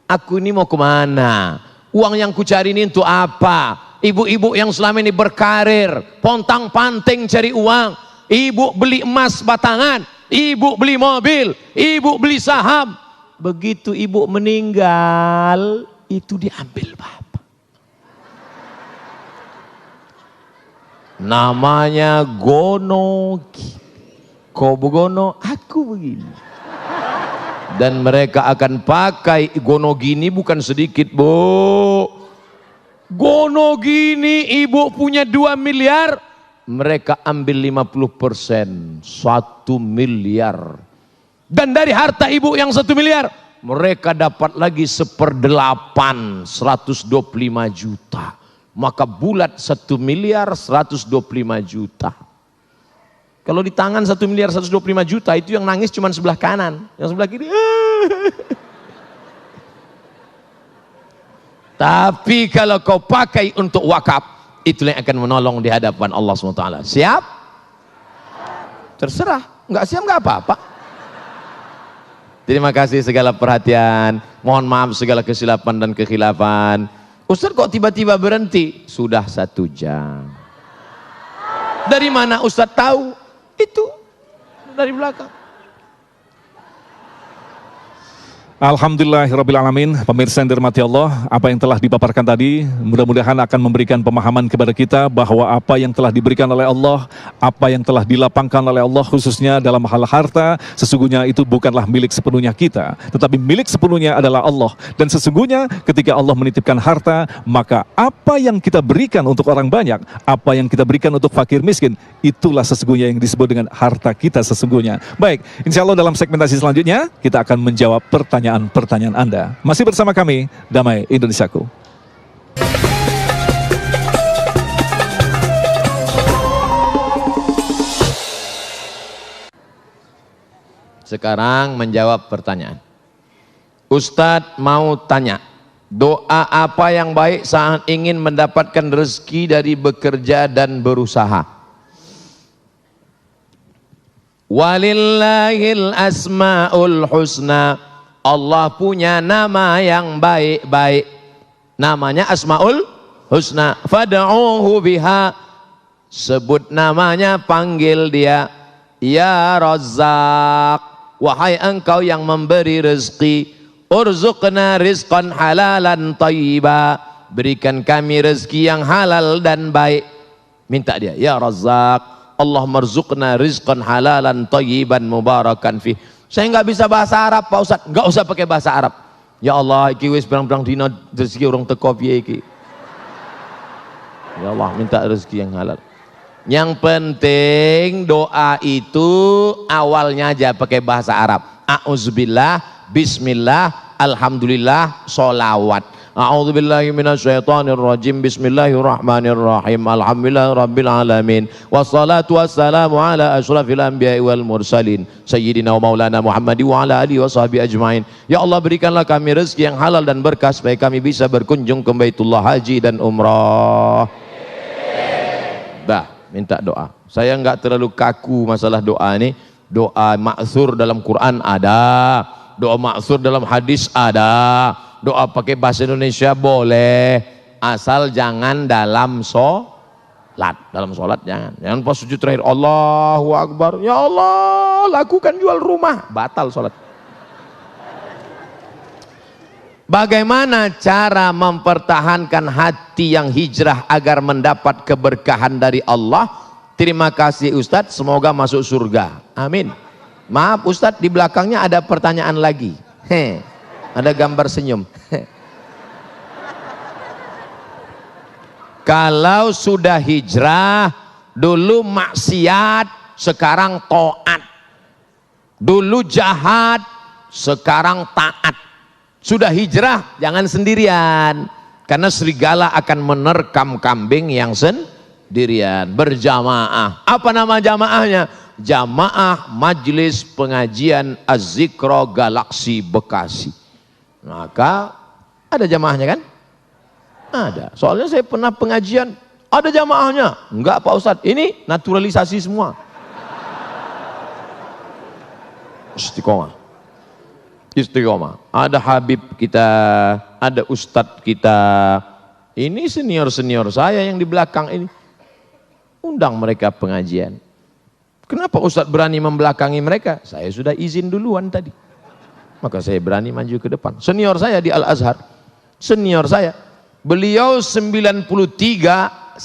Aku ini mau kemana? Uang yang kucari ini untuk apa? Ibu-ibu yang selama ini berkarir, pontang-panting cari uang. Ibu beli emas batangan, ibu beli mobil, ibu beli saham. Begitu ibu meninggal, itu diambil bapak. Namanya gonogi. Kau begono, aku begini. Dan mereka akan pakai gono gini bukan sedikit, Bu. Gono gini ibu punya 2 miliar, mereka ambil 50%, 1 miliar. Dan dari harta ibu yang 1 miliar, mereka dapat lagi 1/8, 125 juta. Maka bulat 1 miliar 125 juta. Kalau di tangan 1 miliar 125 juta, itu yang nangis cuma sebelah kanan, yang sebelah kiri. Tapi kalau kau pakai untuk wakaf, itulah yang akan menolong di hadapan Allah SWT. Siap? Terserah, nggak siap nggak apa-apa. Terima kasih segala perhatian. Mohon maaf segala kesilapan dan kekhilafan. Ustaz kok tiba-tiba berhenti? Sudah 1 jam. Dari mana Ustaz tahu? Itu dari belakang. Alhamdulillahirrabbilalamin. Pemirsa yang dirahmati Allah, apa yang telah dipaparkan tadi mudah-mudahan akan memberikan pemahaman kepada kita bahwa apa yang telah diberikan oleh Allah, apa yang telah dilapangkan oleh Allah khususnya dalam hal harta, sesungguhnya itu bukanlah milik sepenuhnya kita, tetapi milik sepenuhnya adalah Allah. Dan sesungguhnya ketika Allah menitipkan harta, maka apa yang kita berikan untuk orang banyak, apa yang kita berikan untuk fakir miskin, itulah sesungguhnya yang disebut dengan harta kita sesungguhnya. Baik, insya Allah dalam segmentasi selanjutnya kita akan menjawab pertanyaan Anda. Masih bersama kami, Damai Indonesiaku. Sekarang menjawab pertanyaan. Ustadz mau tanya, doa apa yang baik saat ingin mendapatkan rezeki dari bekerja dan berusaha? Walillahil asmaul husna. Allah punya nama yang baik-baik, namanya Asmaul Husna. Fad'uhu biha, sebut namanya, panggil dia. Ya Razzaq, wahai engkau yang memberi rezeki. Urzuqna rizqan halalan thayyiba, berikan kami rezeki yang halal dan baik. Minta dia, ya Razzaq, Allah marzuqna rizqan halalan thayyiban mubarakan fih. Saya nggak bisa bahasa Arab Pak Ustadz, nggak usah pakai bahasa Arab. Ya Allah, iki wis berang-berang dina rezeki orang teko piye iki. Ya Allah, minta rezeki yang halal. Yang penting doa itu awalnya aja pakai bahasa Arab. A'udzubillah, bismillah, alhamdulillah, sholawat. A'udzubillahi minasyaitonirrajim. Bismillahirrahmanirrahim. Alhamdulillahirabbil alamin. Wassalatu wassalamu ala asyrafil anbiya'i wal mursalin sayyidina wa maulana Muhammadi wa ala alihi washabihi ajmain. Ya Allah, berikanlah kami rezeki yang halal dan berkah supaya kami bisa berkunjung ke Baitullah Haji dan Umrah. Dah, minta doa. Saya enggak terlalu kaku masalah doa ini. Doa ma'tsur dalam Quran ada, doa ma'tsur dalam hadis ada. Doa pakai bahasa Indonesia boleh, asal jangan dalam sholat. Dalam sholat jangan. Jangan pas sujud terakhir Allahu Akbar, ya Allah lakukan jual rumah, batal sholat. Bagaimana cara mempertahankan hati yang hijrah agar mendapat keberkahan dari Allah? Terima kasih Ustadz, semoga masuk surga. Amin. Maaf Ustadz, di belakangnya ada pertanyaan lagi. Ada gambar senyum. Kalau sudah hijrah, dulu maksiat, sekarang taat. Dulu jahat, sekarang taat. Sudah hijrah, jangan sendirian. Karena serigala akan menerkam kambing yang sendirian. Berjamaah. Apa nama jamaahnya? Jamaah Majelis Pengajian Az-Zikra Galaksi Bekasi. Maka ada jamaahnya kan? Ada. Soalnya saya pernah pengajian, ada jamaahnya. Enggak Pak Ustadz, ini naturalisasi semua. Istiqomah. Istiqomah. Ada Habib kita, ada Ustadz kita. Ini senior-senior saya yang di belakang ini. Undang mereka pengajian. Kenapa Ustadz berani membelakangi mereka? Saya sudah izin duluan tadi. Maka saya berani maju ke depan. Senior saya di Al-Azhar, senior saya, beliau 1993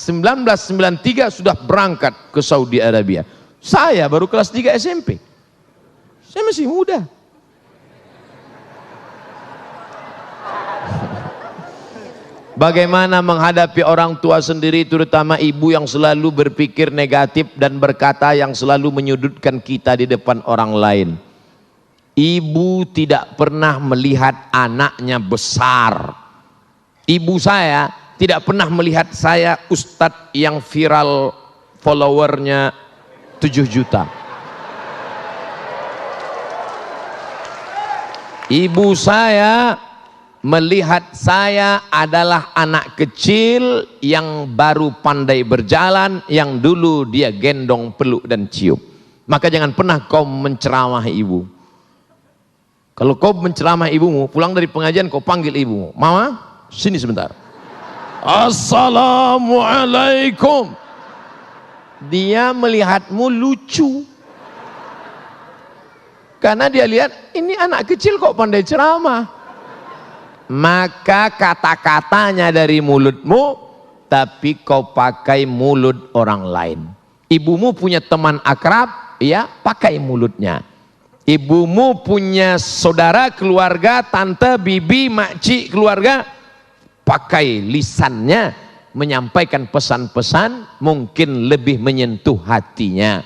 sudah berangkat ke Saudi Arabia. Saya baru kelas 3 SMP. Saya masih muda. Bagaimana menghadapi orang tua sendiri, terutama ibu yang selalu berpikir negatif dan berkata yang selalu menyudutkan kita di depan orang lain. Ibu tidak pernah melihat anaknya besar. Ibu saya tidak pernah melihat saya ustadz yang viral followernya 7 juta. Ibu saya melihat saya adalah anak kecil yang baru pandai berjalan, yang dulu dia gendong, peluk dan cium. Maka jangan pernah kau menceramah ibu. Kalau kau menceramah ibumu, pulang dari pengajian kau panggil ibumu, mama sini sebentar. Assalamualaikum. Dia melihatmu lucu. Karena dia lihat, ini anak kecil kok pandai ceramah. Maka kata-katanya dari mulutmu, tapi kau pakai mulut orang lain. Ibumu punya teman akrab, ya pakai mulutnya. Ibumu punya saudara, keluarga, tante, bibi, makcik, keluarga, pakai lisannya menyampaikan pesan-pesan mungkin lebih menyentuh hatinya.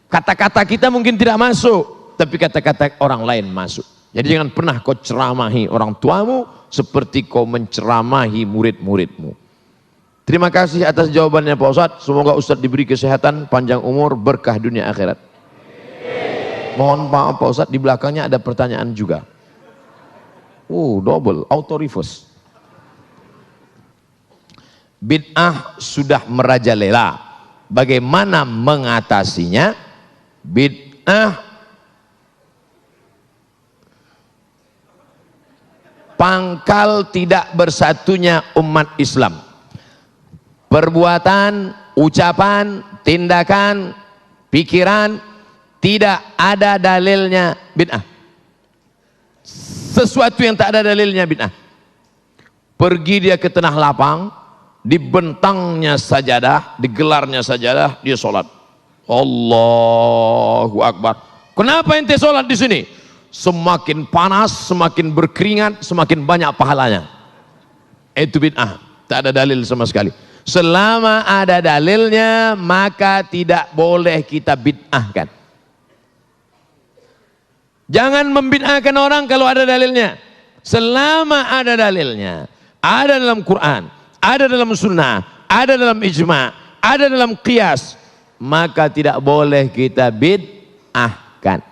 Kata-kata kita mungkin tidak masuk, tapi kata-kata orang lain masuk. Jadi jangan pernah kau ceramahi orang tuamu seperti kau menceramahi murid-muridmu. Terima kasih atas jawabannya Pak Ustadz. Semoga Ustadz diberi kesehatan, panjang umur, berkah dunia akhirat. Mohon maaf Pak Ustadz, di belakangnya ada pertanyaan juga. Double, auto reverse. Bid'ah sudah merajalela. Bagaimana mengatasinya? Bid'ah pangkal tidak bersatunya umat Islam. Perbuatan, ucapan, tindakan, pikiran tidak ada dalilnya bid'ah. Sesuatu yang tak ada dalilnya bid'ah. Pergi dia ke tanah lapang, dibentangnya sajadah, digelarnya sajadah, dia sholat. Allahu Akbar. Kenapa ente sholat di sini? Semakin panas, semakin berkeringat, semakin banyak pahalanya. Itu bid'ah, tak ada dalil sama sekali. Selama ada dalilnya, maka tidak boleh kita bid'ahkan. Jangan membid'ahkan orang kalau ada dalilnya. Selama ada dalilnya, ada dalam Quran, ada dalam sunnah, ada dalam ijma', ada dalam qiyas, maka tidak boleh kita bid'ahkan.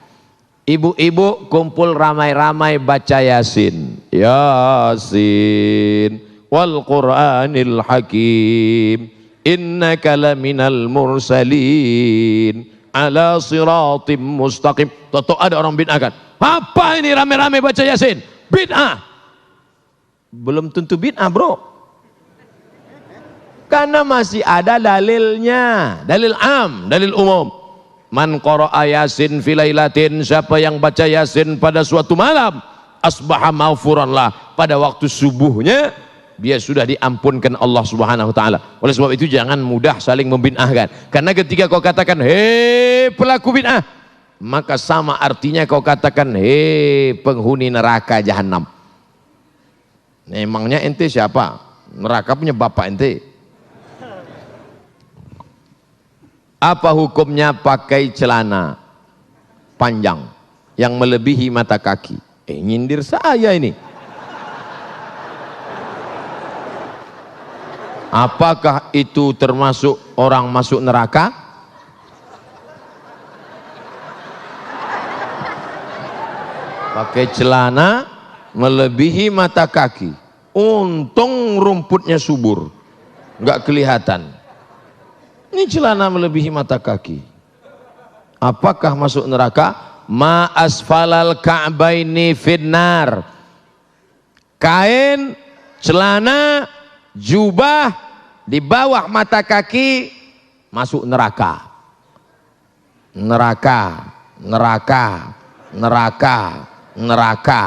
Ibu-ibu kumpul ramai-ramai baca Yasin. Yasin wal Qur'anil Hakim. Innaka laminal mursalin ala siratim mustaqim. Toto ada orang bid'ahkan. Apa ini ramai-ramai baca Yasin? Bid'ah. Belum tentu bid'ah, bro. Karena masih ada dalilnya. Dalil am, dalil umum. Man qara'a Yasin fi lailatin, siapa yang baca Yasin pada suatu malam, asbaha maghfuran lah, pada waktu subuhnya dia sudah diampunkan Allah Subhanahu wa taala. Oleh sebab itu jangan mudah saling membid'ahkan. Karena ketika kau katakan hei pelaku bid'ah, maka sama artinya kau katakan hei penghuni neraka jahanam. Emangnya ente siapa? Neraka punya bapak ente. Apa hukumnya pakai celana panjang yang melebihi mata kaki? Nyindir saya ini. Apakah itu termasuk orang masuk neraka? Pakai celana melebihi mata kaki. Untung rumputnya subur, nggak kelihatan. Ini celana melebihi mata kaki. Apakah masuk neraka? Ma asfalal ka'baini finnar. Kain, celana, jubah di bawah mata kaki masuk neraka. Neraka, neraka, neraka, neraka.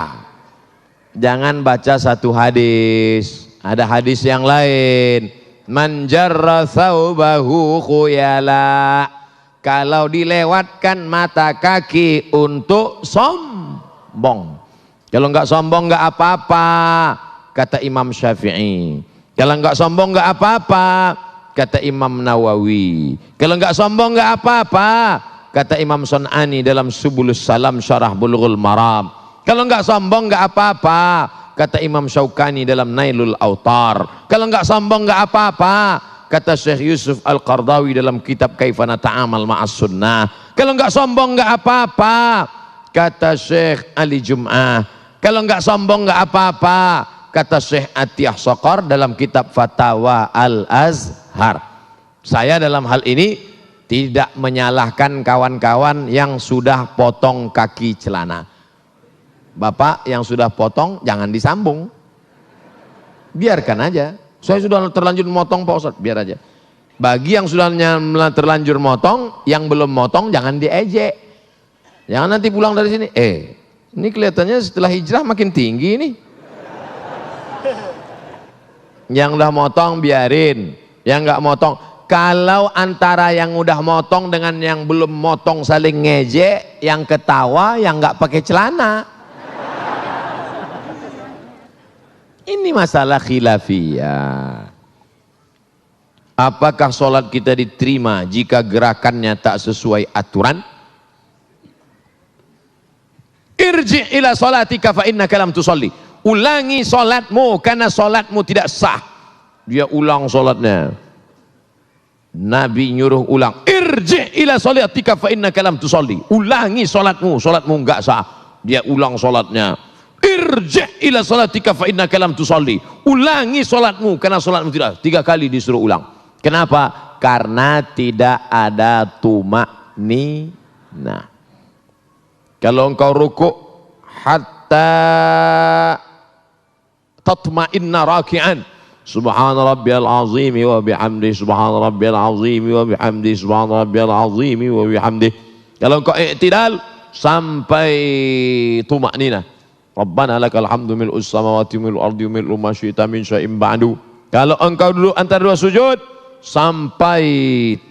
Jangan baca satu hadis. Ada hadis yang lain. Man jarra thawbahu khuyala. Kalau dilewatkan mata kaki untuk sombong. Kalau enggak sombong enggak apa-apa, kata Imam Syafi'i. Kalau enggak sombong enggak apa-apa, kata Imam Nawawi. Kalau enggak sombong enggak apa-apa, kata Imam Sun'ani dalam Subulus Salam Syarah Bulughul Maram. Kalau enggak sombong enggak apa-apa, kata Imam Syaukani dalam Nailul Autar. Kalau enggak sombong enggak apa-apa, kata Syekh Yusuf Al-Qardawi dalam kitab Kaifana Ta'amal Ma'as Sunnah. Kalau enggak sombong enggak apa-apa, kata Syekh Ali Jum'ah. Kalau enggak sombong enggak apa-apa, kata Syekh Atiyah Sokor dalam kitab Fatawa Al-Azhar. Saya dalam hal ini tidak menyalahkan kawan-kawan yang sudah potong kaki celana. Bapak yang sudah potong jangan disambung, biarkan aja. Saya sudah terlanjur motong Pak Ustadz, biar aja. Bagi yang sudah terlanjur motong, yang belum motong jangan diejek. Jangan nanti pulang dari sini, ini kelihatannya setelah hijrah makin tinggi nih. Yang udah motong biarin, yang nggak motong. Kalau antara yang udah motong dengan yang belum motong saling ngejek, yang ketawa yang nggak pakai celana. Ini masalah khilafiyah. Apakah sholat kita diterima jika gerakannya tak sesuai aturan? Irji' ila sholatika fa innaka lam tusalli. Ulangi sholatmu karena sholatmu tidak sah. Dia ulang sholatnya. Nabi nyuruh ulang. Irji' ila sholatika fa innaka lam tusalli. Ulangi sholatmu, sholatmu enggak sah. Dia ulang sholatnya. Irji' ila sholatika fa innaka lam tusalli. Ulangi sholatmu karena sholatmu tidak. 3 kali disuruh ulang. Kenapa? Karena tidak ada tumakninah. Kalau engkau rukuk hatta tatma'inna raki'an, subhana rabbiyal azim wa bihamdi, subhana rabbiyal azim wa bihamdi, subhana rabbiyal azim wa bihamdi. Kalau engkau i'tidal sampai tumakninah, rabbana lakal hamdu mil'us samawati mil'ul ardi mil'u ma syi'ta min syai'in ba'du. Kalau engkau duduk antara 2 sujud sampai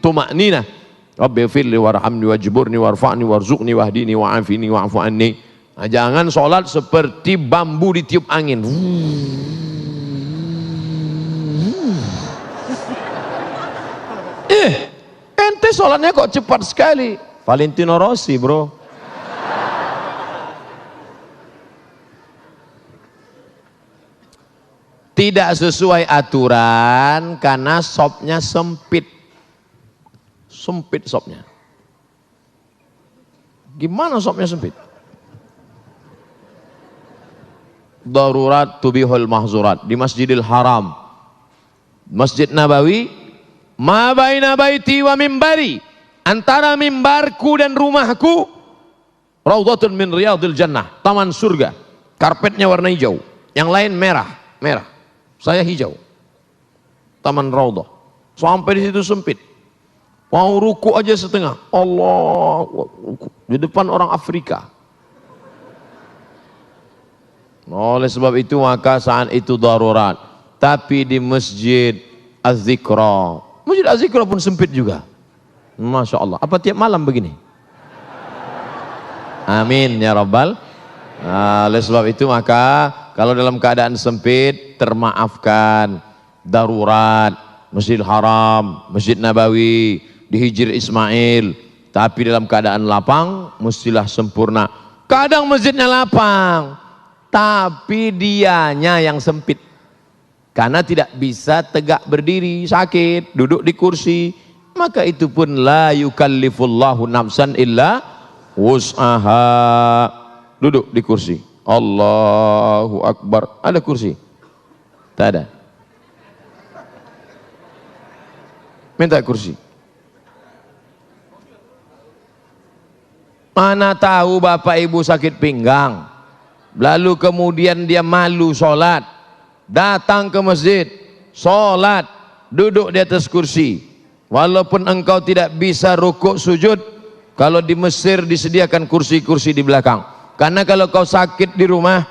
tumakninah, rabbi firli warhamni wajburni warfa'ni warzuqni wahdini wa'afini wa'fu anni. Nah, jangan sholat seperti bambu ditiup angin. Ente sholatnya kok cepat sekali. Valentino Rossi bro. Tidak sesuai aturan karena sopnya sempit. Sempit sopnya. Gimana sopnya sempit? Darurat tubihul mahzurat di Masjidil Haram, Masjid Nabawi, ma baina baiti wa mimbari, antara mimbarku dan rumahku, raudhatun min riyadil jannah, taman surga. Karpetnya warna hijau, yang lain merah, saya hijau. Taman raudhah. Sampai di situ sempit. Mau ruku aja setengah. Allah, di depan orang Afrika. Oleh sebab itu maka saat itu darurat. Tapi di Masjid Az-Zikra, Masjid Az-Zikra pun sempit juga. Masya Allah. Apa tiap malam begini? Amin ya Rabbal. Oleh sebab itu maka kalau dalam keadaan sempit termaafkan. Darurat, Masjidil Haram, Masjid Nabawi, di Hijr Ismail. Tapi dalam keadaan lapang mestilah sempurna. Kadang masjidnya lapang, tapi dianya yang sempit. Karena tidak bisa tegak berdiri, sakit, duduk di kursi. Maka itu pun la yukallifullahu nafsan illa wus'aha. Duduk di kursi. Allahu Akbar. Ada kursi? Tak ada. Minta kursi. Mana tahu bapak ibu sakit pinggang, lalu kemudian dia malu sholat, datang ke masjid, sholat, duduk di atas kursi. Walaupun engkau tidak bisa rukuk sujud, kalau di Mesir disediakan kursi-kursi di belakang. Karena kalau kau sakit di rumah,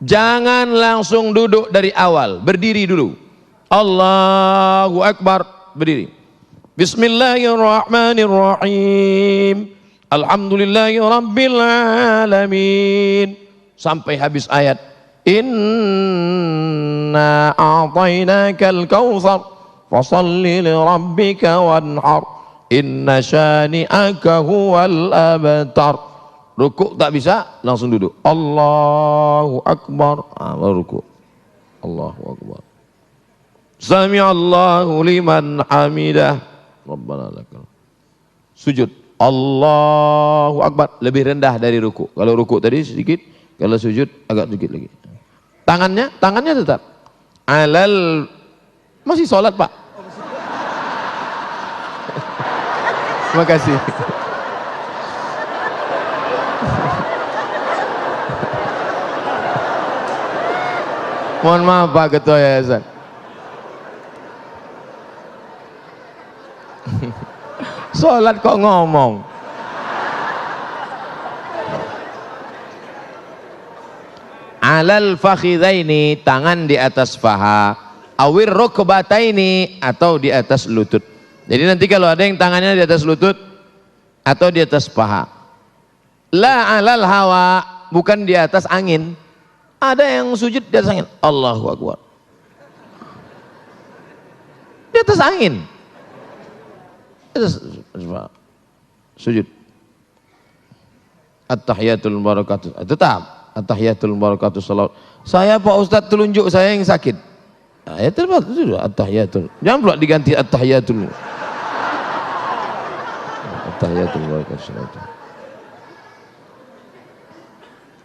jangan langsung duduk dari awal, berdiri dulu. Allahu Akbar, berdiri. Bismillahirrahmanirrahim. Alhamdulillahi rabbil alamin. Sampai habis ayat. Inna a'tainakal kautsar fasalli li rabbika wanhar. Inna syani'aka huwal abtar. Rukuk tak bisa, langsung duduk. Allahu Akbar. Baru rukuk. Allahu Akbar. Sami'allahu liman hamidah. Rabbana lakal. Sujud. Allahu Akbar. Lebih rendah dari ruku. Kalau ruku tadi sedikit, kalau sujud agak sedikit lagi. Tangannya tetap. Alal. Masih sholat Pak. Terima kasih. Mohon maaf Pak Ketua Yayasan. Sholat kok ngomong. Alal fakhidaini, tangan di atas paha, awir rukbataini, atau di atas lutut. Jadi nanti kalau ada yang tangannya di atas lutut atau di atas paha, la alal hawa, bukan di atas angin. Ada yang sujud di atas angin, Allahu Akbar, di atas angin, di atas sujud. At-tahiyatul barakatuh, tetap at-tahiyatul barakatuh salawat. Saya Pak Ustadz telunjuk saya yang sakit. Nah, ya terus at-tahiyatul. Jangan pula diganti at-tahiyatul. At-tahiyatul barakatuh salawat.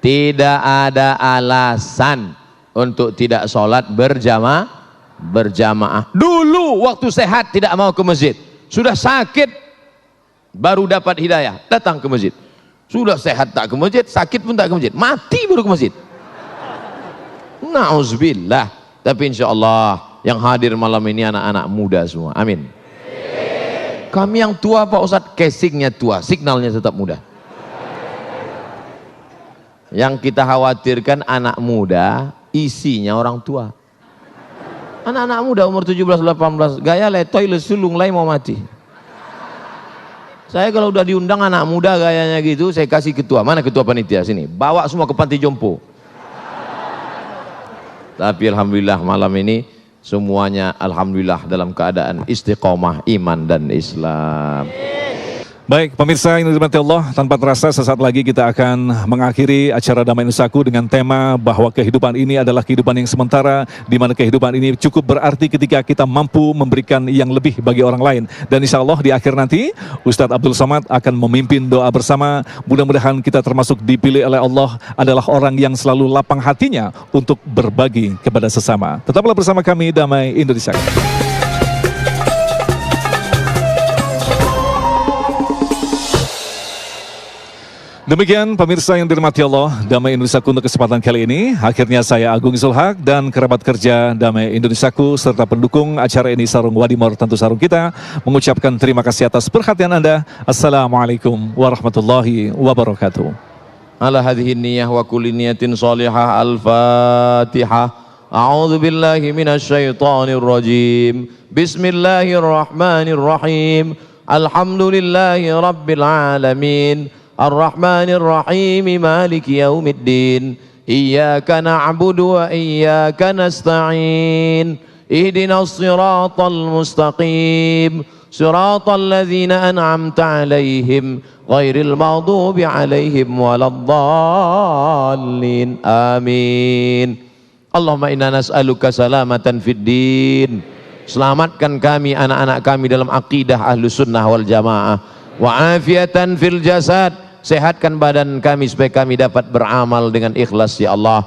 Tidak ada alasan untuk tidak sholat berjamaah. Dulu waktu sehat tidak mau ke masjid, sudah sakit baru dapat hidayah datang ke masjid. Sudah sehat tak ke masjid, sakit pun tak ke masjid, mati baru ke masjid. Nauzubillah. Tapi insya Allah yang hadir malam ini anak-anak muda semua, amin. Kami yang tua Pak Ustadz, casingnya tua, signalnya tetap muda. Yang kita khawatirkan anak muda, isinya orang tua. Anak-anak muda umur 17-18, gaya letoy lesulung lai mau mati. Saya kalau udah diundang anak muda gayanya gitu, saya kasih ketua. Mana ketua panitia? Sini, bawa semua ke panti jompo. Tapi alhamdulillah malam ini semuanya alhamdulillah dalam keadaan istiqomah iman dan Islam. Baik, pemirsa yang dirahmati Allah, tanpa terasa sesaat lagi kita akan mengakhiri acara Damai Nusaku dengan tema bahwa kehidupan ini adalah kehidupan yang sementara, di mana kehidupan ini cukup berarti ketika kita mampu memberikan yang lebih bagi orang lain. Dan insya Allah di akhir nanti, Ustadz Abdul Somad akan memimpin doa bersama. Mudah-mudahan kita termasuk dipilih oleh Allah adalah orang yang selalu lapang hatinya untuk berbagi kepada sesama. Tetaplah bersama kami, Damai Indonesia. Demikian pemirsa yang dirahmati Allah, Damai Indonesiaku untuk kesempatan kali ini. Akhirnya saya Agung Zulhaq dan kerabat kerja Damai Indonesiaku serta pendukung acara ini Sarung Wadimor tentu sarung kita mengucapkan terima kasih atas perhatian Anda. Assalamualaikum warahmatullahi wabarakatuh. Ala hadhihi niyyah wa kulli niyatin salihah. Al-Fatihah. A'udzu billahi minasyaitonir rajim. Bismillahirrahmanirrahim. Alhamdulillahi rabbil alamin. Ar-Rahmanir Rahim, Maliki Yaumiddin. Iyyaka na'budu wa iyyaka nasta'in. Ihdinas siratal mustaqim. Siratal ladzina an'amta 'alaihim ghairil maghdubi 'alaihim waladdallin. Amin. Allahumma inna nas'aluka salamatan fid din. Selamatkan kami, anak-anak kami dalam akidah Ahlus Sunnah wal Jamaah. Wa afiatan fil jasad, sehatkan badan kami supaya kami dapat beramal dengan ikhlas ya Allah.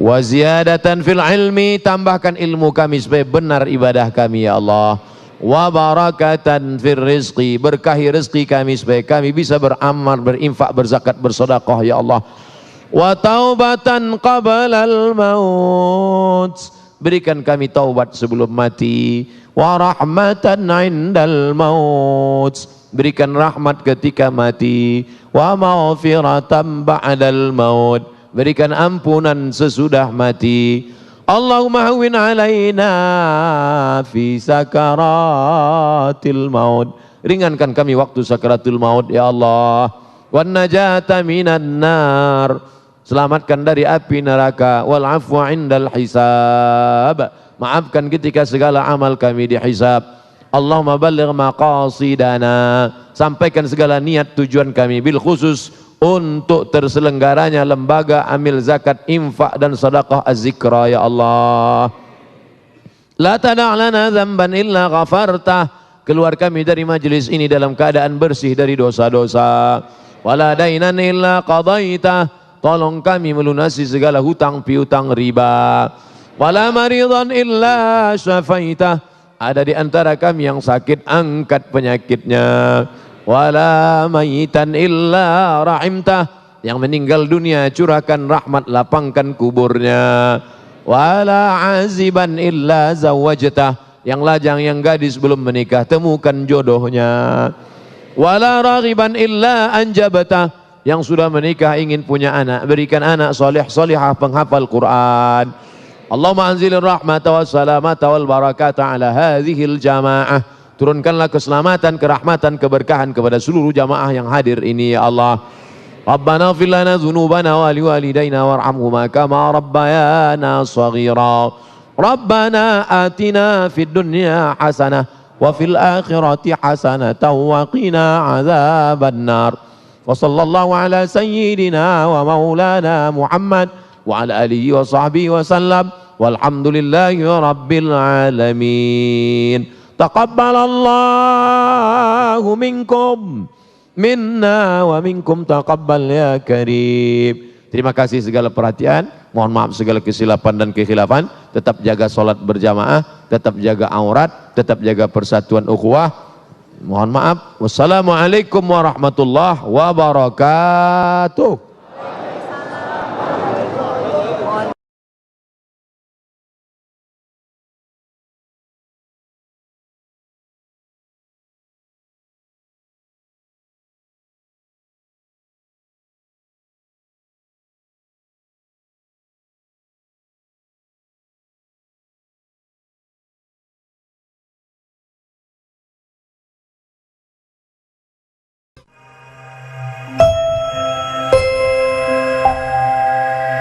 Wa ziyadatan fil ilmi, tambahkan ilmu kami supaya benar ibadah kami ya Allah. Wa barakatan fil rizqi, berkahi rezeki kami supaya kami bisa beramal, berinfak, berzakat, bersedekah ya Allah. Wa taubatan qabalal maut, berikan kami taubat sebelum mati. Wa rahmatan indal maut, berikan rahmat ketika mati. Wa maghfiratan ba'dal maut, berikan ampunan sesudah mati. Allahumma hawwin alaina fi sakaratil maut, ringankan kami waktu sakaratul maut ya Allah. Wan najata minan nar, selamatkan dari api neraka. Wal afwa indal hisab, maafkan ketika segala amal kami dihisab. Allahumma balligh maqasidana, sampaikan segala niat tujuan kami, bil khusus untuk terselenggaranya lembaga amil zakat, infak dan sedekah az-zikra ya Allah. La tada' lana dzamban illa ghafartah, keluar kami dari majlis ini dalam keadaan bersih dari dosa-dosa. Wala dainan illa qadaitah, tolong kami melunasi segala hutang piutang riba. Wala maridan illa syafaitah, ada di antara kami yang sakit, angkat penyakitnya. Wala mayitan illa rahimtah, yang meninggal dunia curahkan rahmat, lapangkan kuburnya. wala aziban illa zawajtah, yang lajang yang gadis belum menikah temukan jodohnya, wala raghiban illa anjabtah, yang sudah menikah ingin punya anak berikan anak soleh solehah penghafal Quran. Allahumma anzilir rahmata was salamata wal barakata ala hadhil jamaah, turunkanlah keselamatan, kerahmatan, keberkahan kepada seluruh jamaah yang hadir ini ya Allah. Rabbana ighfir lana dzunubana wa liwalidayna warhamhuma kama rabbayana shaghira. Rabbana atina fid dunya hasanah wa fil akhirati hasanatan wa qina adzabannar. Wa sallallahu ala sayyidina wa maulana Muhammad wa ala alihi wa sahbihi wa sallam walhamdulillahi rabbil alamin. Taqabbalallahu minkum minna wa minkum taqabbal ya karim. Terima kasih segala perhatian, mohon maaf segala kesilapan dan kekhilafan. Tetap jaga sholat berjamaah, tetap jaga aurat, tetap jaga persatuan ukhuwah. Mohon maaf. Wassalamualaikum warahmatullahi wabarakatuh.